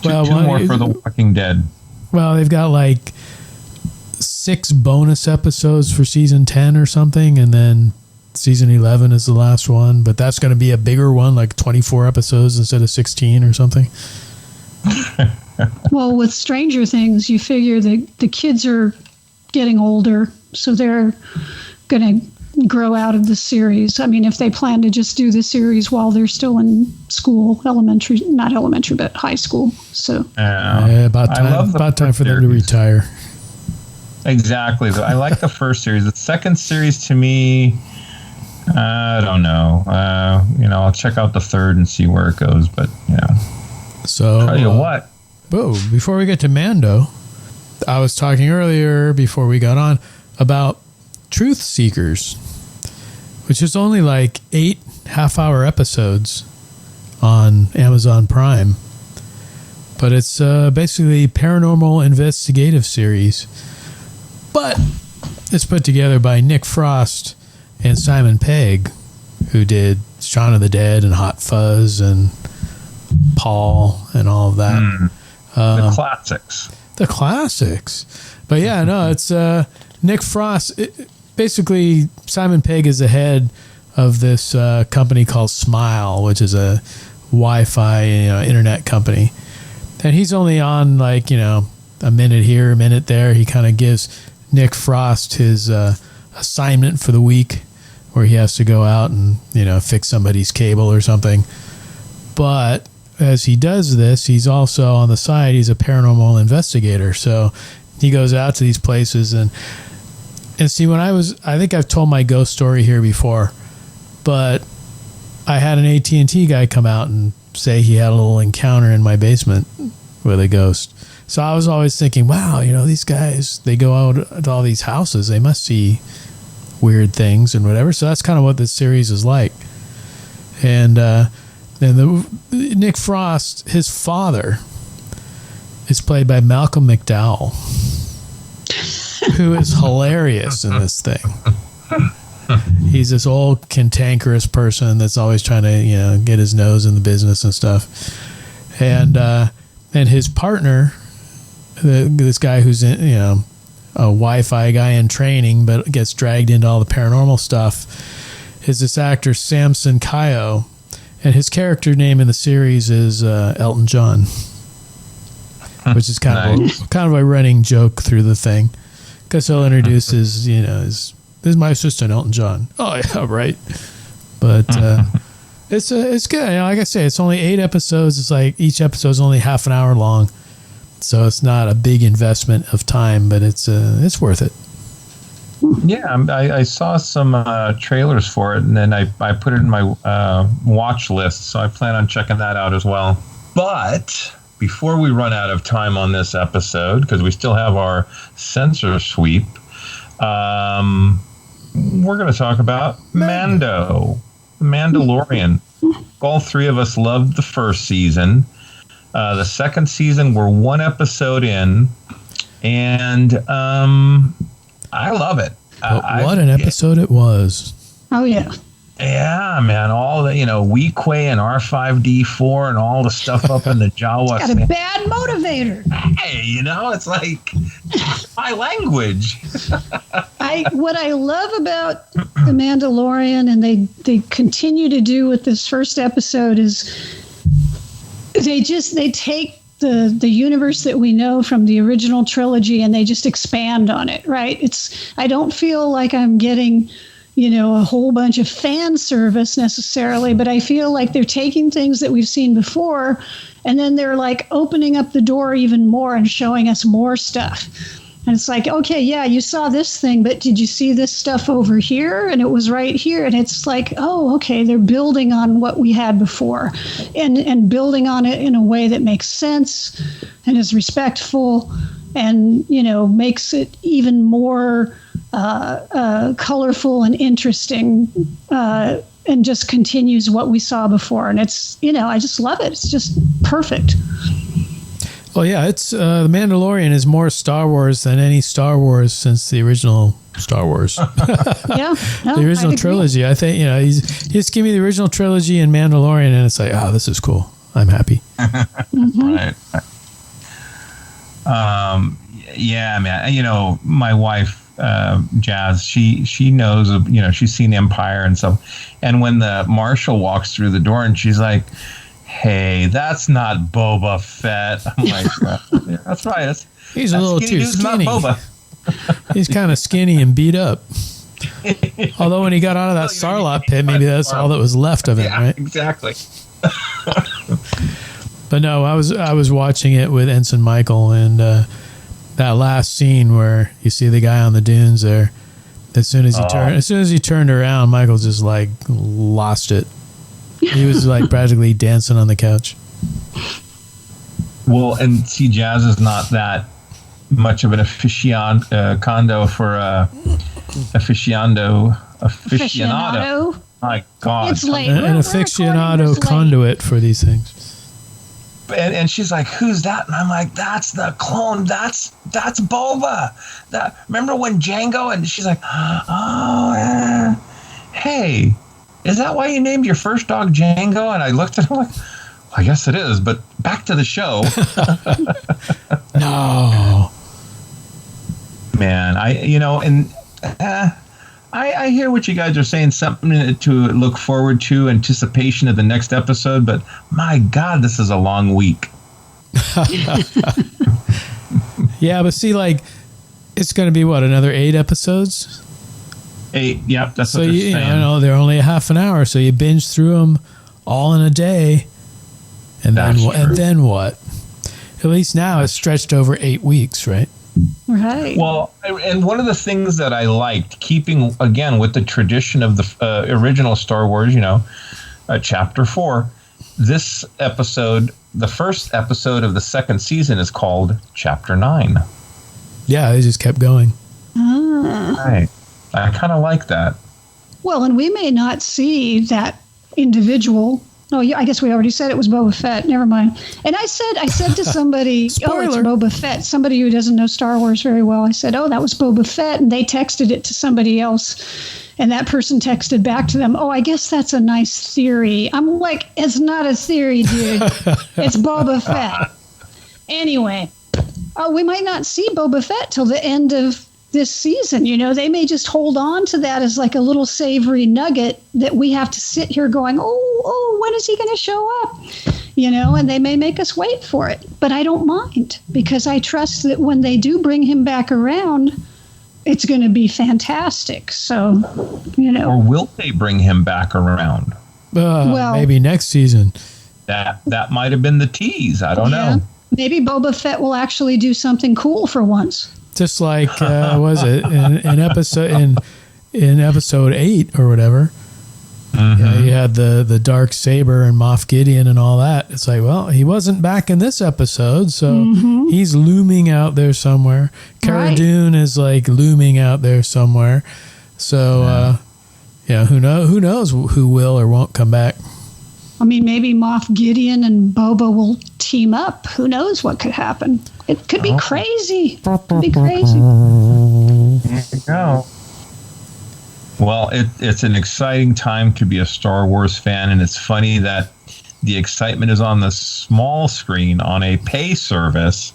more for The Walking Dead. Well, they've got like 6 bonus episodes for season 10 or something, and then season 11 is the last one, but that's going to be a bigger one, like 24 episodes instead of 16 or something. Well, with Stranger Things, you figure that the kids are getting older, so they're going to grow out of the series. I mean, if they plan to just do the series while they're still in school, not elementary, but high school. So about time for them to retire. Exactly. I like the first series. The second series, to me, I don't know. I'll check out the third and see where it goes. But so tell you what. Whoa! Before we get to Mando, I was talking earlier before we got on about Truth Seekers, which is only like 8 half-hour episodes on Amazon Prime, but it's basically paranormal investigative series. But it's put together by Nick Frost and Simon Pegg, who did Shaun of the Dead and Hot Fuzz and Paul and all of that. The classics. The classics. But yeah, no, it's Nick Frost. Basically, Simon Pegg is the head of this company called Smile, which is a Wi-Fi internet company. And he's only on a minute here, a minute there. He kind of gives Nick Frost his assignment for the week, where he has to go out and fix somebody's cable or something. But as he does this, he's also on the side, he's a paranormal investigator. So he goes out to these places and see, I think I've told my ghost story here before, but I had an AT&T guy come out and say he had a little encounter in my basement with a ghost. So I was always thinking, wow, these guys, they go out to all these houses, they must see weird things and whatever. So that's kind of what this series is like. And Nick Frost, his father, is played by Malcolm McDowell, who is hilarious in this thing. He's this old cantankerous person that's always trying to get his nose in the business and stuff. And his partner, this guy who's a Wi-Fi guy in training but gets dragged into all the paranormal stuff, is this actor Samson Kayo. And his character name in the series is Elton John, which is kind of a running joke through the thing, because he'll introduce his this is my assistant Elton John. Oh yeah, right. But it's good. Like I say, it's only 8 episodes. It's like each episode is only half an hour long, so it's not a big investment of time, but it's worth it. Yeah, I saw some trailers for it, and then I put it in my watch list, so I plan on checking that out as well. But before we run out of time on this episode, because we still have our censor sweep, we're going to talk about Mando, the Mandalorian. All 3 of us loved the first season. The second season, we're 1 episode in, and I love it. What an episode it was. Oh, yeah. Yeah, man. All the, Weequay and R5D4 and all the stuff up in the Jawa. It's got a bad motivator. Hey, it's like my language. What I love about The Mandalorian, and they continue to do with this first episode, is they take the universe that we know from the original trilogy and they just expand on it, right? I don't feel like I'm getting, a whole bunch of fan service necessarily, but I feel like they're taking things that we've seen before and then they're like opening up the door even more and showing us more stuff. And it's like, okay, yeah, you saw this thing, but did you see this stuff over here? And it was right here. And it's like, oh, okay, they're building on what we had before and building on it in a way that makes sense and is respectful and, makes it even more colorful and interesting and just continues what we saw before. And it's, I just love it. It's just perfect. Well, yeah, it's The Mandalorian is more Star Wars than any Star Wars since the original Star Wars. Yeah, no, the original trilogy. I think you just give me the original trilogy and Mandalorian, and it's like, oh, this is cool. I'm happy. Right. Yeah, man. You know, my wife, Jazz, she knows of, you know, she's seen Empire and stuff. And when the marshal walks through the door and she's like, "Hey, that's not Boba Fett." I'm like, yeah, "That's right. He's a little too skinny. Not Boba." He's kind of skinny and beat up. Although when he got out of that Sarlacc pit, maybe that's all that was left of him, right? Exactly. But no, I was watching it with Ensign Michael, and that last scene where you see the guy on the dunes there. As soon as he turned around, Michael just like lost it. He was like practically dancing on the couch. Well, and see, Jazz is not that much of an aficionado for aficionado. My God, It's late. An aficionado conduit for these things. And she's like, "Who's that?" And I'm like, "That's the clone. That's Boba. Remember when Django?" And she's like, "Oh, yeah. Hey, is that why you named your first dog Django?" And I looked at him like, well, "I guess it is." But back to the show. No, man, I hear what you guys are saying, something to look forward to, anticipation of the next episode, but my God, this is a long week. Yeah, but see, like, it's going to be, what, another 8 episodes? 8, yep, that's so what they're you saying. know, they're only a half an hour, so you binge through them all in a day, and then what? At least now it's stretched over 8 weeks, right? Right. Well, and one of the things that I liked, keeping again with the tradition of the original Star Wars, you know, Chapter 4, this episode, the first episode of the second season, is called Chapter 9. Yeah, they just kept going. Right. I kind of like that. Well, and we may not see that individual. Oh, yeah, I guess we already said it was Boba Fett. Never mind. And I said to somebody, "Oh, it's Boba Fett." Somebody who doesn't know Star Wars very well. I said, "Oh, that was Boba Fett," and they texted it to somebody else, and that person texted back to them, "Oh, I guess that's a nice theory." I'm like, "It's not a theory, dude. It's Boba Fett." Anyway, we might not see Boba Fett till the end of this season. You know, they may just hold on to that as like a little savory nugget that we have to sit here going, oh, when is he going to show up? You know, and they may make us wait for it. But I don't mind, because I trust that when they do bring him back around, it's going to be fantastic. So, you know. Or will they bring him back around? Well, maybe next season. That might have been the tease. I don't know. Maybe Boba Fett will actually do something cool for once. Just like was it in episode 8 or whatever? Mm-hmm. Yeah, you had the dark saber and Moff Gideon and all that. It's like, well, he wasn't back in this episode, so he's looming out there somewhere. Cara Dune is like looming out there somewhere. So who knows who will or won't come back. I mean, maybe Moff Gideon and Boba will team up. Who knows what could happen? It could be crazy. It could be crazy. There you go. Well, it's an exciting time to be a Star Wars fan, and it's funny that the excitement is on the small screen on a pay service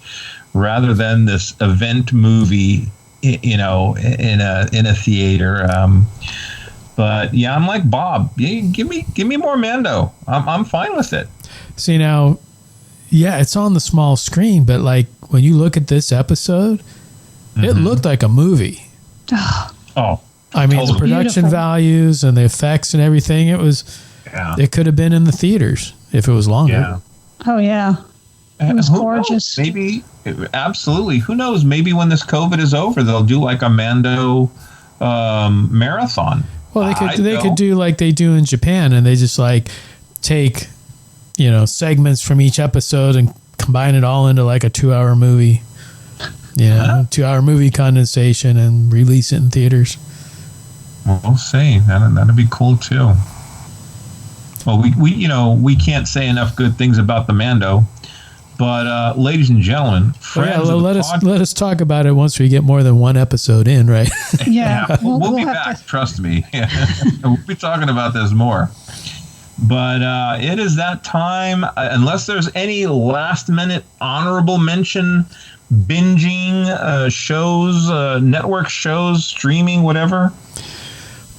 rather than this event movie, you know, in a theater. But yeah, I'm like Bob. Yeah, give me more Mando. I'm fine with it. See now, yeah, it's on the small screen, but like when you look at this episode, it looked like a movie. Oh, I mean, the production values and the effects and everything. It could have been in the theaters if it was longer. Yeah. Oh yeah, it was gorgeous. Maybe, absolutely. Who knows? Maybe when this COVID is over, they'll do like a Mando marathon. Well, they could do like they do in Japan, and they just like take, you know, segments from each episode and combine it all into like a 2-hour movie. Yeah, 2-hour movie condensation and release it in theaters. Well, we'll see. That'd be cool too. Well, we can't say enough good things about the Mando, but ladies and gentlemen, friends, let us talk about it once we get more than one episode in, right? Yeah, we'll be back. Trust me. We'll be talking about this more. But it is that time. Unless there's any last-minute honorable mention, binging shows, network shows, streaming, whatever.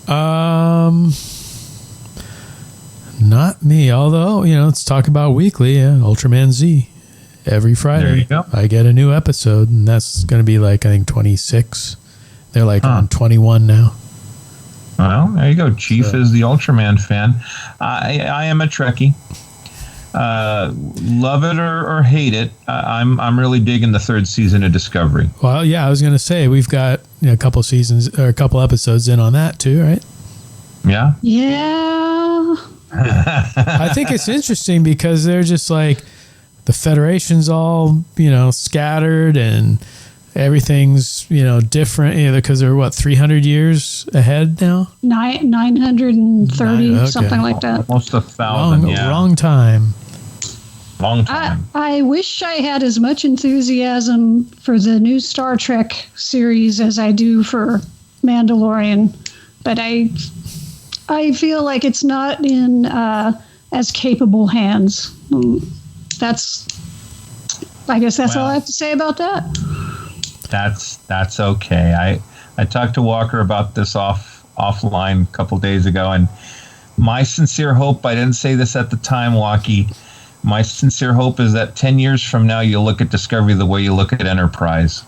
Not me. Although, let's talk about weekly. Ultraman Z. Every Friday, there you go. I get a new episode, and that's going to be I think 26. They're on 21 now. Well, there you go. Chief is the Ultraman fan. I am a Trekkie. Love it or hate it. I'm really digging the third season of Discovery. Well, yeah, I was going to say we've got a couple seasons or a couple episodes in on that too, right? Yeah. Yeah. I think it's interesting because they're just the Federation's all scattered and everything's different because they're 300 years ahead now. 930 something like that. Almost 1,000. Wrong time. Long time. I wish I had as much enthusiasm for the new Star Trek series as I do for Mandalorian, but I feel like it's not in as capable hands. I guess that's all I have to say about that. That's okay. I talked to Walker about this offline a couple days ago, and my sincere hope, I didn't say this at the time, Walkie, my sincere hope is that 10 years from now you'll look at Discovery the way you look at Enterprise.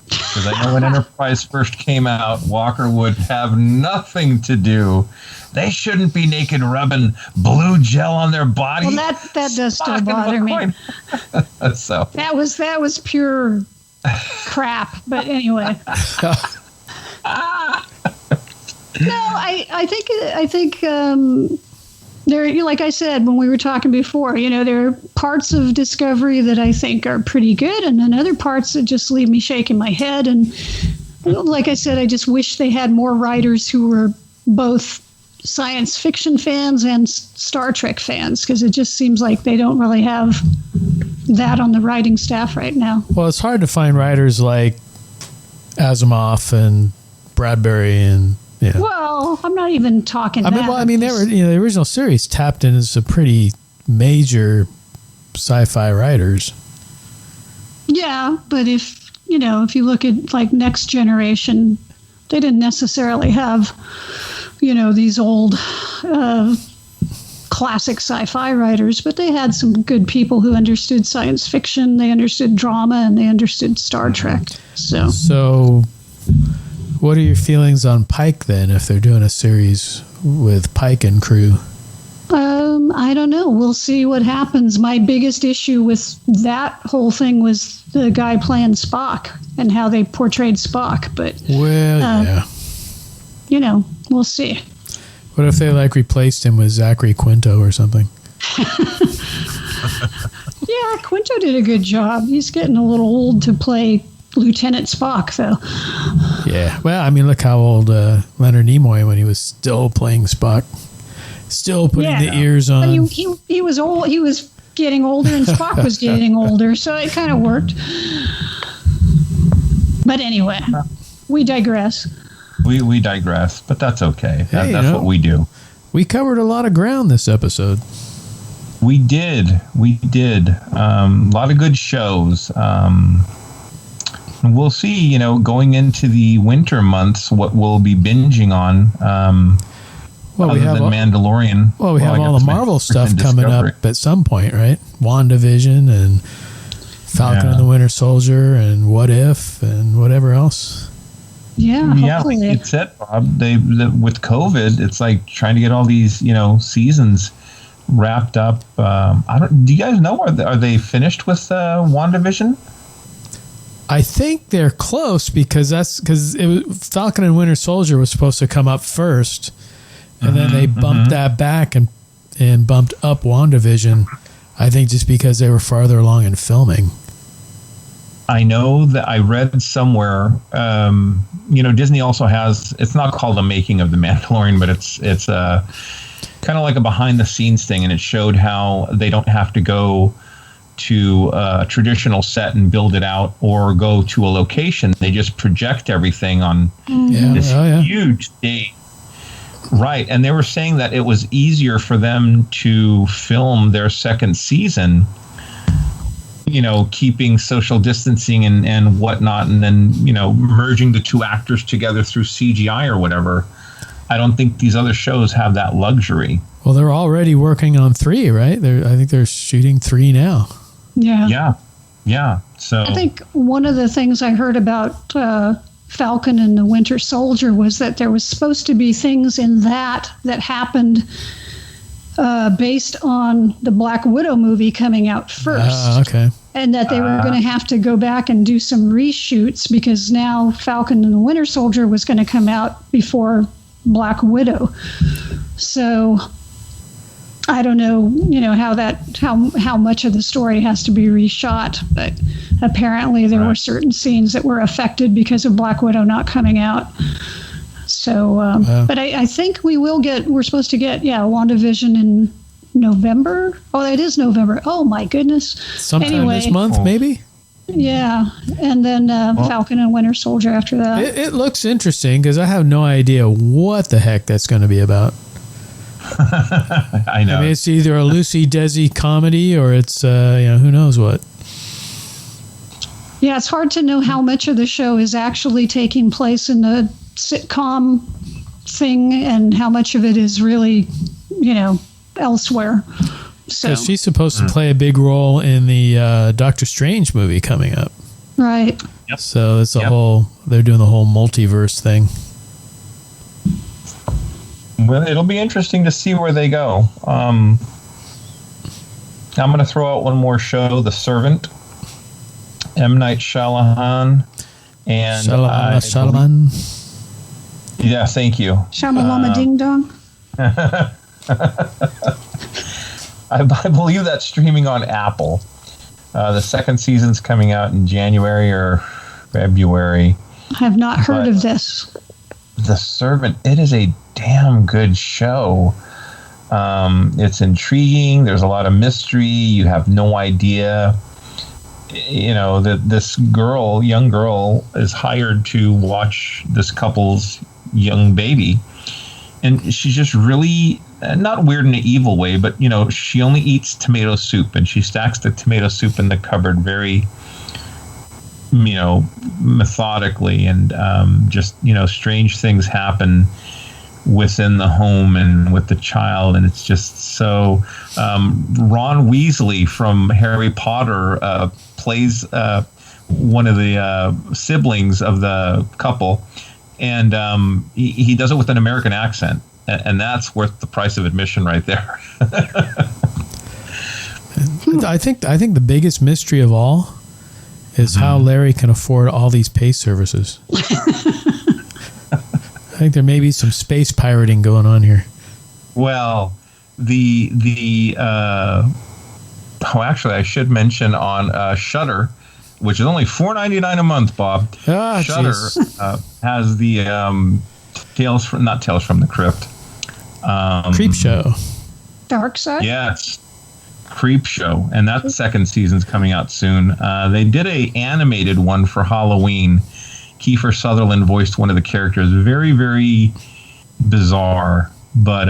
Because I know when Enterprise first came out, Walker would have nothing to do. They shouldn't be naked rubbing blue gel on their body. Well, that does still bother me. So that was pure crap. But anyway. No, I think there, like I said when we were talking before, there are parts of Discovery that I think are pretty good, and then other parts that just leave me shaking my head. And like I said, I just wish they had more writers who were both science fiction fans and Star Trek fans, because it just seems like they don't really have that on the writing staff right now. Well, it's hard to find writers like Asimov and Bradbury and. Yeah. Well, I'm not even talking. They were, the original series tapped into some pretty major sci-fi writers. Yeah, but if you look at Next Generation, they didn't necessarily have, these old classic sci-fi writers, but they had some good people who understood science fiction, they understood drama, and they understood Star Trek. So. What are your feelings on Pike then, if they're doing a series with Pike and crew? I don't know. We'll see what happens. My biggest issue with that whole thing was the guy playing Spock and how they portrayed Spock. But we'll see. What if they replaced him with Zachary Quinto or something? Yeah, Quinto did a good job. He's getting a little old to play Lieutenant Spock, though. Yeah. Well, look how old Leonard Nimoy when he was still playing Spock. Still putting the ears on. But he was old. He was getting older, and Spock was getting older, so it kind of worked. But anyway, we digress. We digress, but that's okay. That's what we do. We covered a lot of ground this episode. We did. A lot of good shows. We'll see, going into the winter months, what we'll be binging on. Other than Mandalorian. Well, we have all the Marvel stuff coming up at some point, right? WandaVision and Falcon and the Winter Soldier and What If and whatever else. Yeah, hopefully. Like you said, Bob, with COVID, it's like trying to get all these, seasons wrapped up. Do you guys know, are they finished with WandaVision? I think they're close because Falcon and Winter Soldier was supposed to come up first, and then they bumped that back and bumped up WandaVision. I think just because they were farther along in filming. I know that I read somewhere. Disney also has. It's not called a making of the Mandalorian, but it's kind of like a behind the scenes thing, and it showed how they don't have to go to a traditional set and build it out or go to a location. They just project everything on this huge stage Right, and they were saying that it was easier for them to film their second season, keeping social distancing and whatnot, and then, merging the two actors together through CGI or whatever. I don't think these other shows have that luxury. Well, they're already working on 3, right? I think they're shooting 3 now. Yeah. Yeah. So I think one of the things I heard about Falcon and the Winter Soldier was that there was supposed to be things in that happened based on the Black Widow movie coming out first. Okay. And that they were going to have to go back and do some reshoots because now Falcon and the Winter Soldier was going to come out before Black Widow. So I don't know, how much of the story has to be reshot, but apparently there were certain scenes that were affected because of Black Widow not coming out. So, but I think we're supposed to get, WandaVision in November. Oh, it is November. Oh my goodness. Sometime this month, maybe? Yeah. And then Falcon and Winter Soldier after that. It looks interesting because I have no idea what the heck that's going to be about. I know. I mean, it's either a loosey-desi comedy or it's, who knows what. Yeah, it's hard to know how much of the show is actually taking place in the sitcom thing and how much of it is really, elsewhere. So she's supposed to play a big role in the Doctor Strange movie coming up. Right. Yep. So it's they're doing the whole multiverse thing. Well, it'll be interesting to see where they go. I'm going to throw out one more show, The Servant. M. Night Shyamalan. And Shyamalan. Yeah, thank you. Shamalama Ding Dong. I believe that's streaming on Apple. The second season's coming out in January or February. I have not heard of this. The Servant, it is a damn good show. It's intriguing. There's a lot of mystery. You have no idea. That this young girl, is hired to watch this couple's young baby. And she's just really, not weird in an evil way, but, she only eats tomato soup, and she stacks the tomato soup in the cupboard very, methodically, and just, strange things happen within the home and with the child, and it's just so. Ron Weasley from Harry Potter plays one of the siblings of the couple, and he does it with an American accent, and that's worth the price of admission right there. I think the biggest mystery of all is how Larry can afford all these pay services. I think there may be some space pirating going on here. Well, actually, I should mention on Shudder, which is only $4.99 a month, Bob. Shudder has the Tales from the Crypt. Creepshow. Dark Side? Yeah, it's Creepshow, and that second season's coming out soon. They did a animated one for Halloween. Kiefer Sutherland voiced one of the characters. Very, very bizarre. But,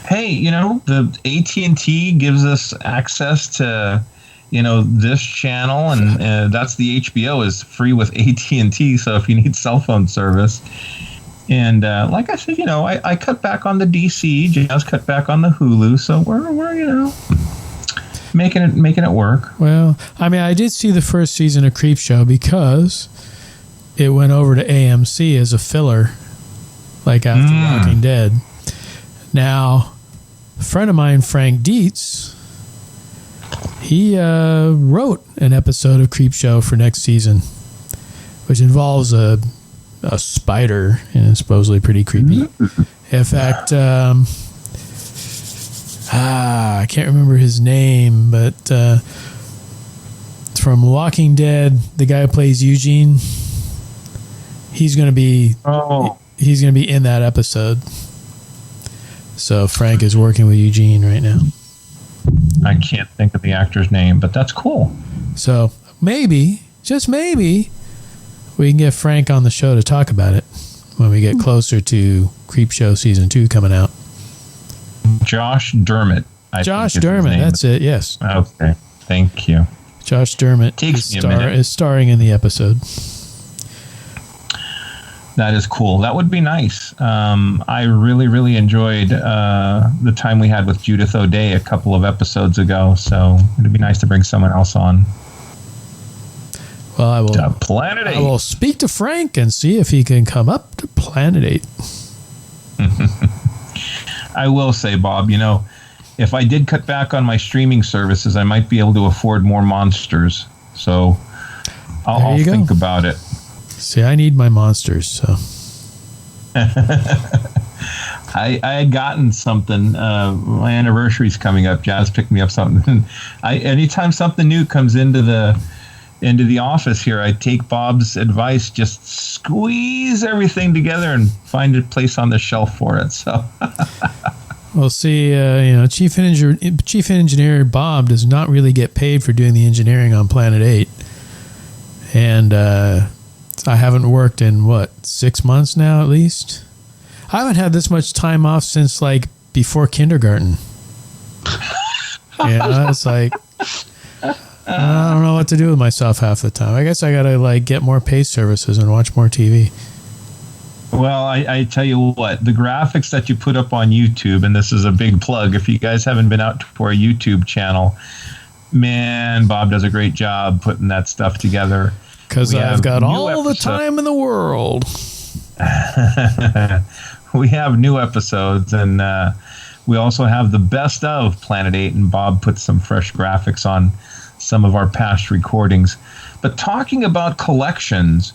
hey, the AT&T gives us access to, this channel, and that's the HBO is free with AT&T, so if you need cell phone service. And like I said, I cut back on the DC, Jazz cut back on the Hulu, so we're making it work. Well, I mean, I did see the first season of Creepshow because it went over to AMC as a filler, like after Walking Dead. Now, a friend of mine, Frank Dietz, he wrote an episode of Creepshow for next season, which involves a spider, and it's supposedly pretty creepy. In fact, I can't remember his name, but from Walking Dead, the guy who plays Eugene, he's going to be in that episode. So Frank is working with Eugene right now. I can't think of the actor's name, but that's cool. So maybe, just maybe, we can get Frank on the show to talk about it. when we get closer to Creepshow season 2 coming out. Josh Dermott. Josh Dermott, that's it, yes. Okay, thank you. Josh Dermott is starring in the episode. That is cool. That would be nice. I really, really enjoyed the time we had with Judith O'Day a couple of episodes ago, so it'd be nice to bring someone else on. Well, I will. Planet 8. I will speak to Frank and see if he can come up to Planet 8. I will say, Bob, if I did cut back on my streaming services, I might be able to afford more monsters. So I'll think about it. See, I need my monsters, so. I had gotten something. My anniversary's coming up. Jazz picked me up something. Anytime something new comes into the office here, I take Bob's advice, just squeeze everything together and find a place on the shelf for it. So, well, see, Chief Engineer Bob does not really get paid for doing the engineering on Planet 8, and I haven't worked in 6 months now, at least. I haven't had this much time off since before kindergarten. It's like, I don't know what to do with myself half the time. I guess I gotta get more pay services and watch more TV. Well, I tell you what, the graphics that you put up on YouTube, and this is a big plug, if you guys haven't been out to our YouTube channel, man, Bob does a great job putting that stuff together. Because I've got all the time in the world. We have new episodes, and we also have the best of Planet 8, and Bob put some fresh graphics on some of our past recordings. But talking about collections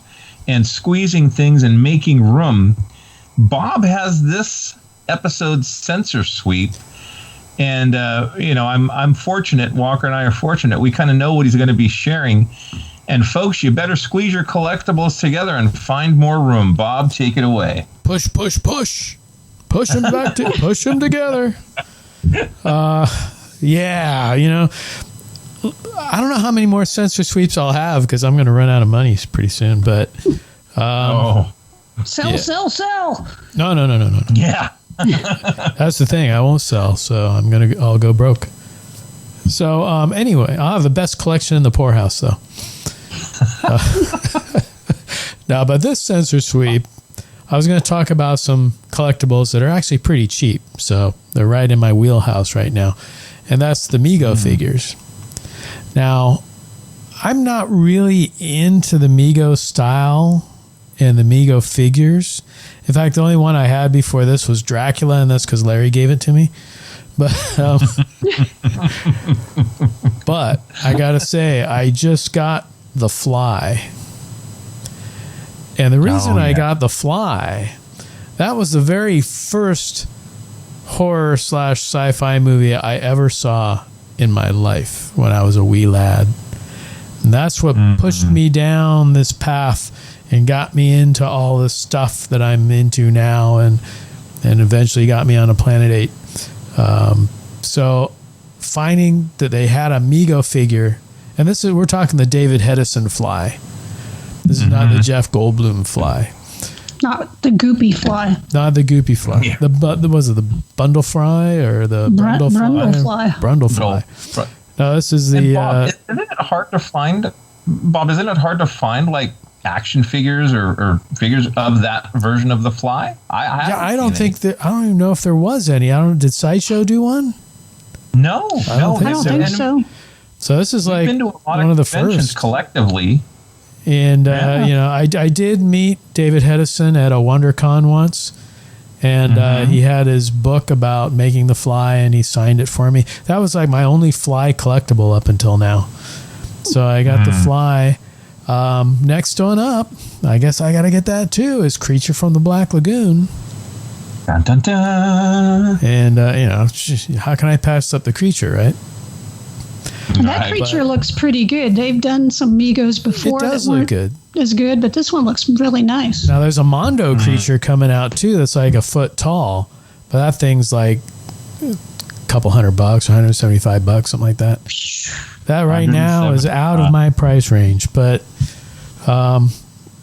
and squeezing things and making room, Bob has this episode's sensor sweep. And, I'm fortunate, Walker and I are fortunate. We kind of know what he's going to be sharing. And folks, you better squeeze your collectibles together and find more room. Bob, take it away. Push, push, push. Push them back to push them together. Yeah, I don't know how many more sensor sweeps I'll have because I'm going to run out of money pretty soon. But sell. No. Yeah, that's the thing. I won't sell, so I'll go broke. So anyway, I'll have the best collection in the poorhouse, though. Now, but this sensor sweep, I was going to talk about some collectibles that are actually pretty cheap. So they're right in my wheelhouse right now. And that's the Mego figures. Now, I'm not really into the Mego style and the Mego figures. In fact, the only one I had before this was Dracula, and that's because Larry gave it to me. But but I got to say, I just got the Fly. And the reason I got the Fly, that was the very first horror / sci-fi movie I ever saw in my life when I was a wee lad. And that's what pushed me down this path and got me into all this stuff that I'm into now, and eventually got me on a Planet 8. So finding that they had a Mego figure, and we're talking the David Hedison Fly. This is not the Jeff Goldblum Fly. Not the Goopy Fly. Not the Goopy Fly. Yeah. Was it the Bundle Fly or the Brundle Fly? Brundle Fly. No, this is the... Bob, isn't it hard to find... Bob, isn't it hard to find, action figures or figures of that version of the Fly? I don't even know if there was any. Did Sideshow do one? No, I don't think so. So this is been to a lot one of the conventions first collectively. And I did meet David Hedison at a WonderCon once, and he had his book about making the Fly, and he signed it for me. That was my only Fly collectible up until now. So I got the Fly. Next one up, I guess I got to get that too, is Creature from the Black Lagoon. Dun, dun, dun. And, how can I pass up the Creature, right? That Creature looks pretty good. They've done some Megos before. It does look good. As good, but this one looks really nice. Now, there's a Mondo Creature coming out, too, that's a foot tall. But that thing's a couple $100, $175, something like that. That right now is out of my price range. But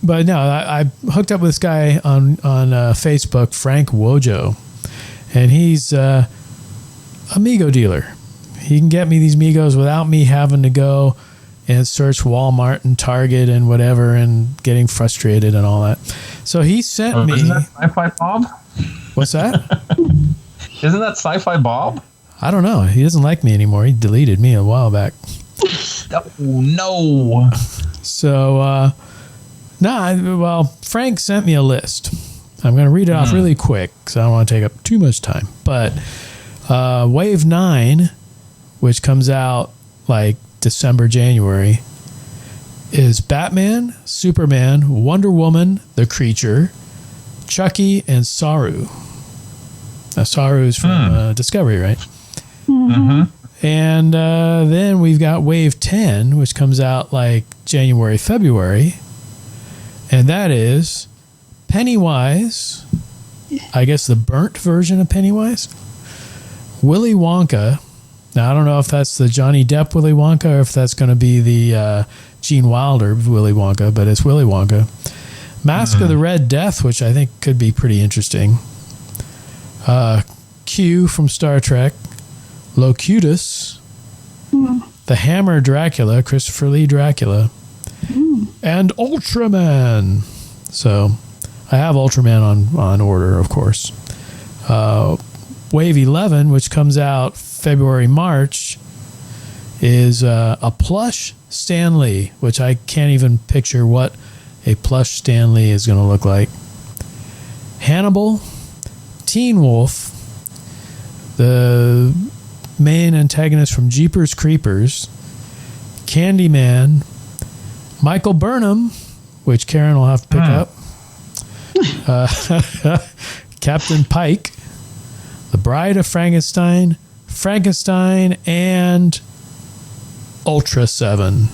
But no, I hooked up with this guy on Facebook, Frank Wojo, and he's a Mego dealer. He can get me these Megos without me having to go and search Walmart and Target and whatever and getting frustrated and all that. So he sent me. Isn't that Sci-Fi Bob? What's that? Isn't that Sci-Fi Bob? I don't know. He doesn't like me anymore. He deleted me a while back. Oh, no. So, well, Frank sent me a list. I'm going to read it off really quick because I don't want to take up too much time. But Wave 9, which comes out like December, January, is Batman, Superman, Wonder Woman, The Creature, Chucky, and Saru. Now, Saru is from Discovery, right? Mm-hmm. And then we've got Wave 10, which comes out like January, February. And that is Pennywise, I guess the burnt version of Pennywise, Willy Wonka. Now, I don't know if that's the Johnny Depp Willy Wonka or if that's going to be the Gene Wilder Willy Wonka, but it's Willy Wonka. Mask of the Red Death, which I think could be pretty interesting. Q from Star Trek. Locutus. The Hammer Dracula, Christopher Lee Dracula. And Ultraman. So I have Ultraman on order, of course. Wave 11, which comes out February, March, is a plush Stan Lee, which I can't even picture what a plush Stan Lee is going to look like. Hannibal, Teen Wolf, the main antagonist from Jeepers Creepers, Candyman, Michael Burnham, which Karen will have to pick up, Captain Pike, The Bride of Frankenstein, and Ultra 7.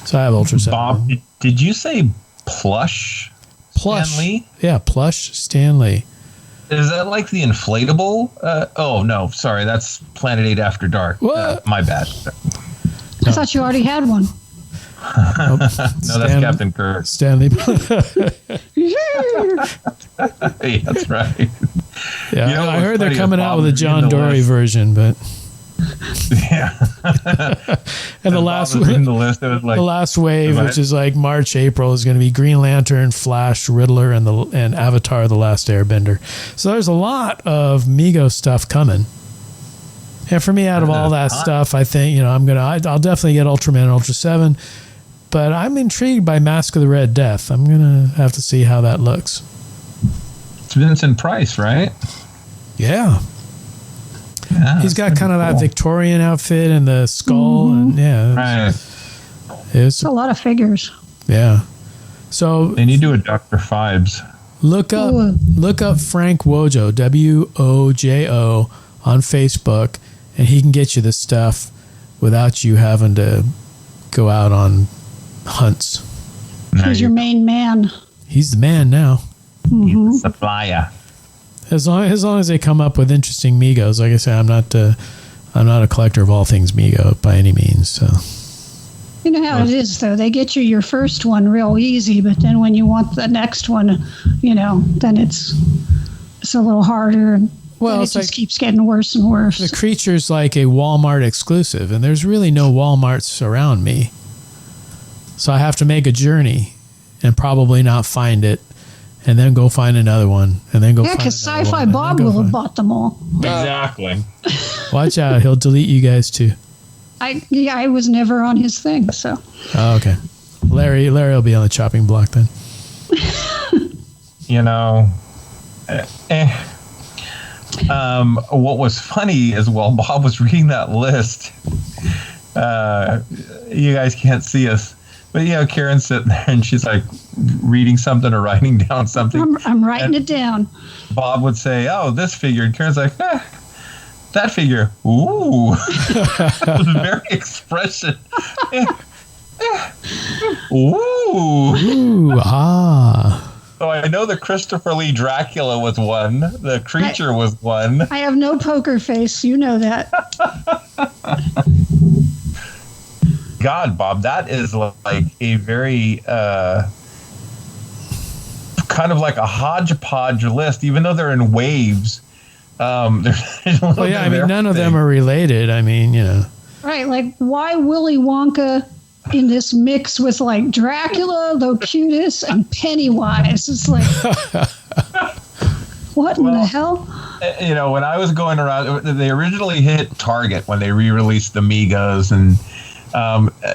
So I have Ultra 7. Bob, did you say plush Stan Lee? Yeah, plush Stan Lee. Is that like the inflatable? Oh, no, sorry. That's Planet 8 After Dark. My bad. I thought you already had one. No, that's Captain Kirk. Stanley. Hey, that's right. Yeah, you know, I heard they're coming out with a John Dory version, but yeah. And the last wave, which is like March, April, is going to be Green Lantern, Flash, Riddler, and Avatar: The Last Airbender. So there's a lot of Mego stuff coming. And for me, out of all that stuff, I think I'll definitely get Ultraman and Ultra 7. But I'm intrigued by Mask of the Red Death. I'm gonna have to see how that looks. It's Vincent Price, right? Yeah. He's got kind of that Victorian outfit and the skull, and it's a lot of figures. Yeah. So they need to do a Dr. Phibes. Look up Frank Wojo, Wojo, on Facebook, and he can get you this stuff without you having to go out on hunts. He's your main man. He's the man now. He's the supplier. As long as they come up with interesting Megos, like I say, I'm not a collector of all things Mego by any means. So you know how it is, though. They get you your first one real easy, but then when you want the next one, then it's a little harder. And well, it just keeps getting worse and worse. The Creature's like a Walmart exclusive, and there's really no Walmarts around me. So I have to make a journey and probably not find it, and then go find another one, and then go find another one. Yeah, because Sci-Fi Bob will have bought them all. Exactly. Watch out. He'll delete you guys, too. I was never on his thing, so. Oh, okay. Larry will be on the chopping block then. What was funny is while Bob was reading that list, you guys can't see us, but Karen's sitting there and she's like reading something or writing down something. I'm writing it down. Bob would say, "Oh, this figure," and Karen's like, "That figure." Ooh, it was very expressive. Ooh, ah. So I know the Christopher Lee Dracula was one. The Creature was one. I have no poker face. You know that. God, Bob, that is like a very kind of like a hodgepodge list, even though they're in waves. There's a little I mean, none of them are related. I mean, Right, like why Willy Wonka in this mix with like Dracula, Locutus, and Pennywise? It's like, what in the hell? When I was going around, they originally hit Target when they re-released the Megos, and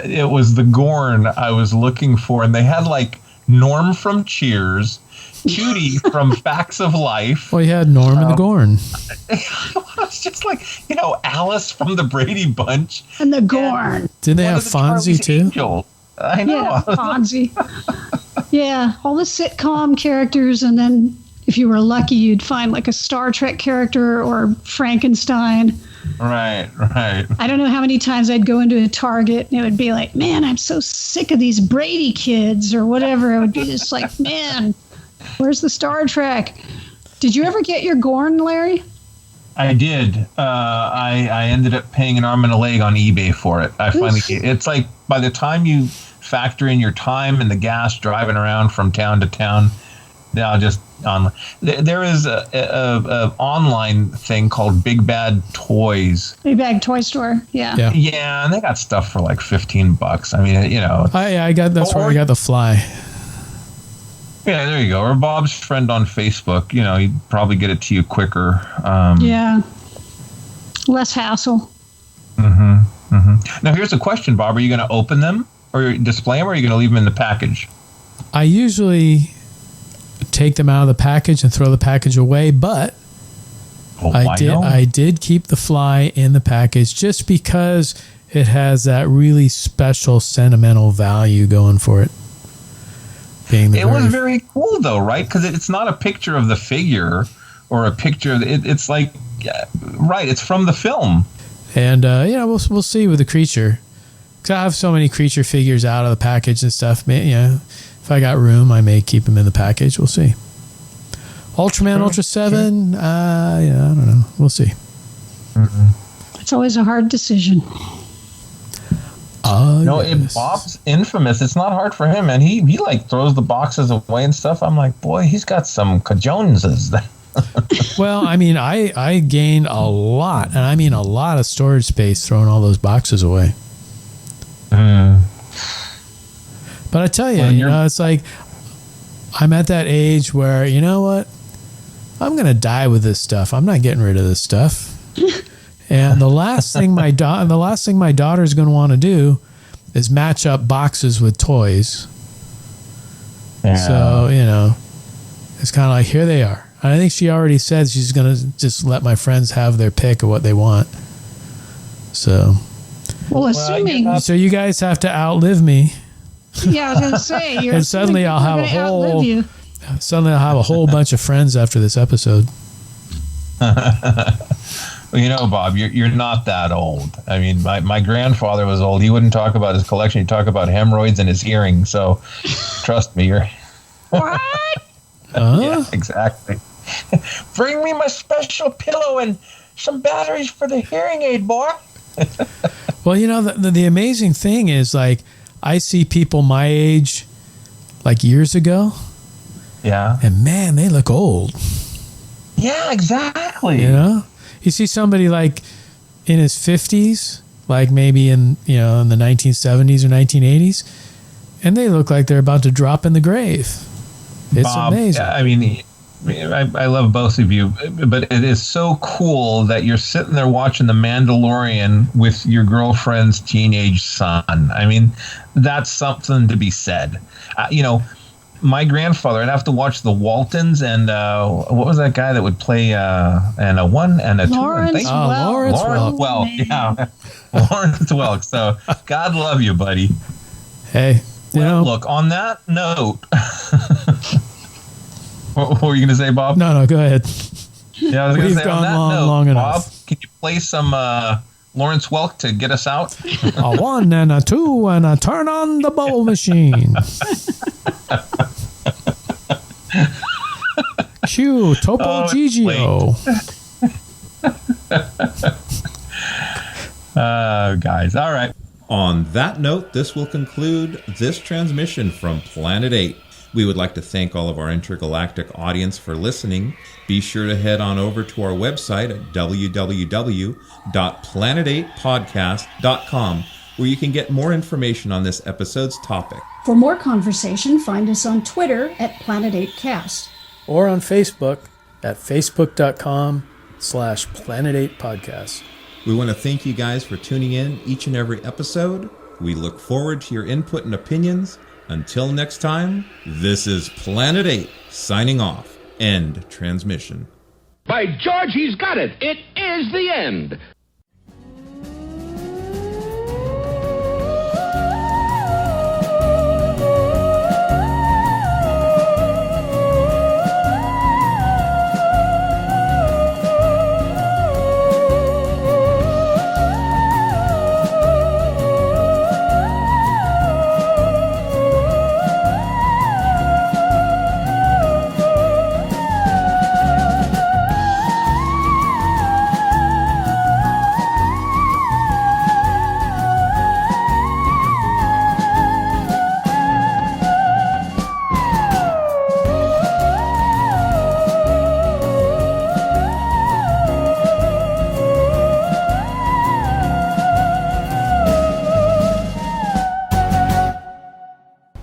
it was the Gorn I was looking for, and they had like Norm from Cheers, Cutie from Facts of Life. Well, you had Norm and the Gorn. It's just like, Alice from the Brady Bunch. And the Gorn. Did they have Fonzie too? Angel. I know. Yeah, Fonzie. Yeah, all the sitcom characters, and then if you were lucky, you'd find like a Star Trek character or Frankenstein. Right. I don't know how many times I'd go into a Target and it would be like, man, I'm so sick of these Brady kids or whatever. It would be just like, man, where's the Star Trek? Did you ever get your Gorn, Larry? I did. I ended up paying an arm and a leg on eBay for it. It's like by the time you factor in your time and the gas driving around from town to town, now just on. There is a online thing called Big Bad Toys. Big Bad Toy Store. Yeah. Yeah, and they got stuff for like $15. I mean, I got that's where I got the Fly. Yeah, there you go. Or Bob's friend on Facebook. He'd probably get it to you quicker. Yeah. Less hassle. Now, here's a question, Bob. Are you going to open them or display them, or are you going to leave them in the package? I usually take them out of the package and throw the package away, but I did keep the Fly in the package just because it has that really special sentimental value going for it. It was very cool, though, right? Because it's not a picture of the figure or a picture. It's like, right, it's from the film. And, we'll see with the creature. Because I have so many creature figures out of the package and stuff. If I got room, I may keep them in the package. We'll see. Ultraman, Ultra 7, I don't know. We'll see. It's always a hard decision. Yes. Bob's infamous. It's not hard for him, and he like throws the boxes away and stuff. I'm like, boy, he's got some cajoneses. Well, I mean, I gained a lot, and I mean a lot of storage space throwing all those boxes away. But I tell you, it's like I'm at that age where, you know what? I'm going to die with this stuff. I'm not getting rid of this stuff. And the last thing my daughter's going to want to do is match up boxes with toys. Yeah. So, it's kind of like, here they are. And I think she already said she's going to just let my friends have their pick of what they want. So. Well, assuming. So you guys have to outlive me. Yeah, I was going to say. And suddenly I'll have a whole bunch of friends after this episode. Well, Bob, you're not that old. I mean, my grandfather was old. He wouldn't talk about his collection. He'd talk about hemorrhoids in his hearing. So, trust me, you're... What? Yeah, exactly. Bring me my special pillow and some batteries for the hearing aid, boy. Well, the amazing thing is, like, I see people my age, like, years ago. Yeah. And, man, they look old. Yeah, exactly. You see somebody like in his 50s, like maybe in the 1970s or 1980s, and they look like they're about to drop in the grave. It's Bob, amazing. I mean, I love both of you, but it is so cool that you're sitting there watching The Mandalorian with your girlfriend's teenage son. I mean, that's something to be said. My grandfather, I'd have to watch the Waltons and what was that guy that would play and a 1 and a 2? Lawrence Welk. Yeah. Lawrence Welk. So God love you, buddy. Hey, look, on that note, what were you going to say, Bob? No, go ahead. Yeah, I was going to say, gone on that note, long Bob, enough. can you play some Lawrence Welk to get us out? A 1 and a 2 and a turn on the bubble machine. Q, Topo Gigio. Guys, all right. On that note, this will conclude this transmission from Planet 8. We would like to thank all of our intergalactic audience for listening. Be sure to head on over to our website at www.planet8podcast.com, where you can get more information on this episode's topic. For more conversation, find us on Twitter at Planet8Cast. Or on Facebook at facebook.com/Planet8Podcast. We want to thank you guys for tuning in each and every episode. We look forward to your input and opinions. Until next time, this is Planet 8 signing off. End transmission. By George, he's got it. It is the end.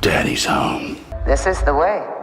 Daddy's home. This is the way.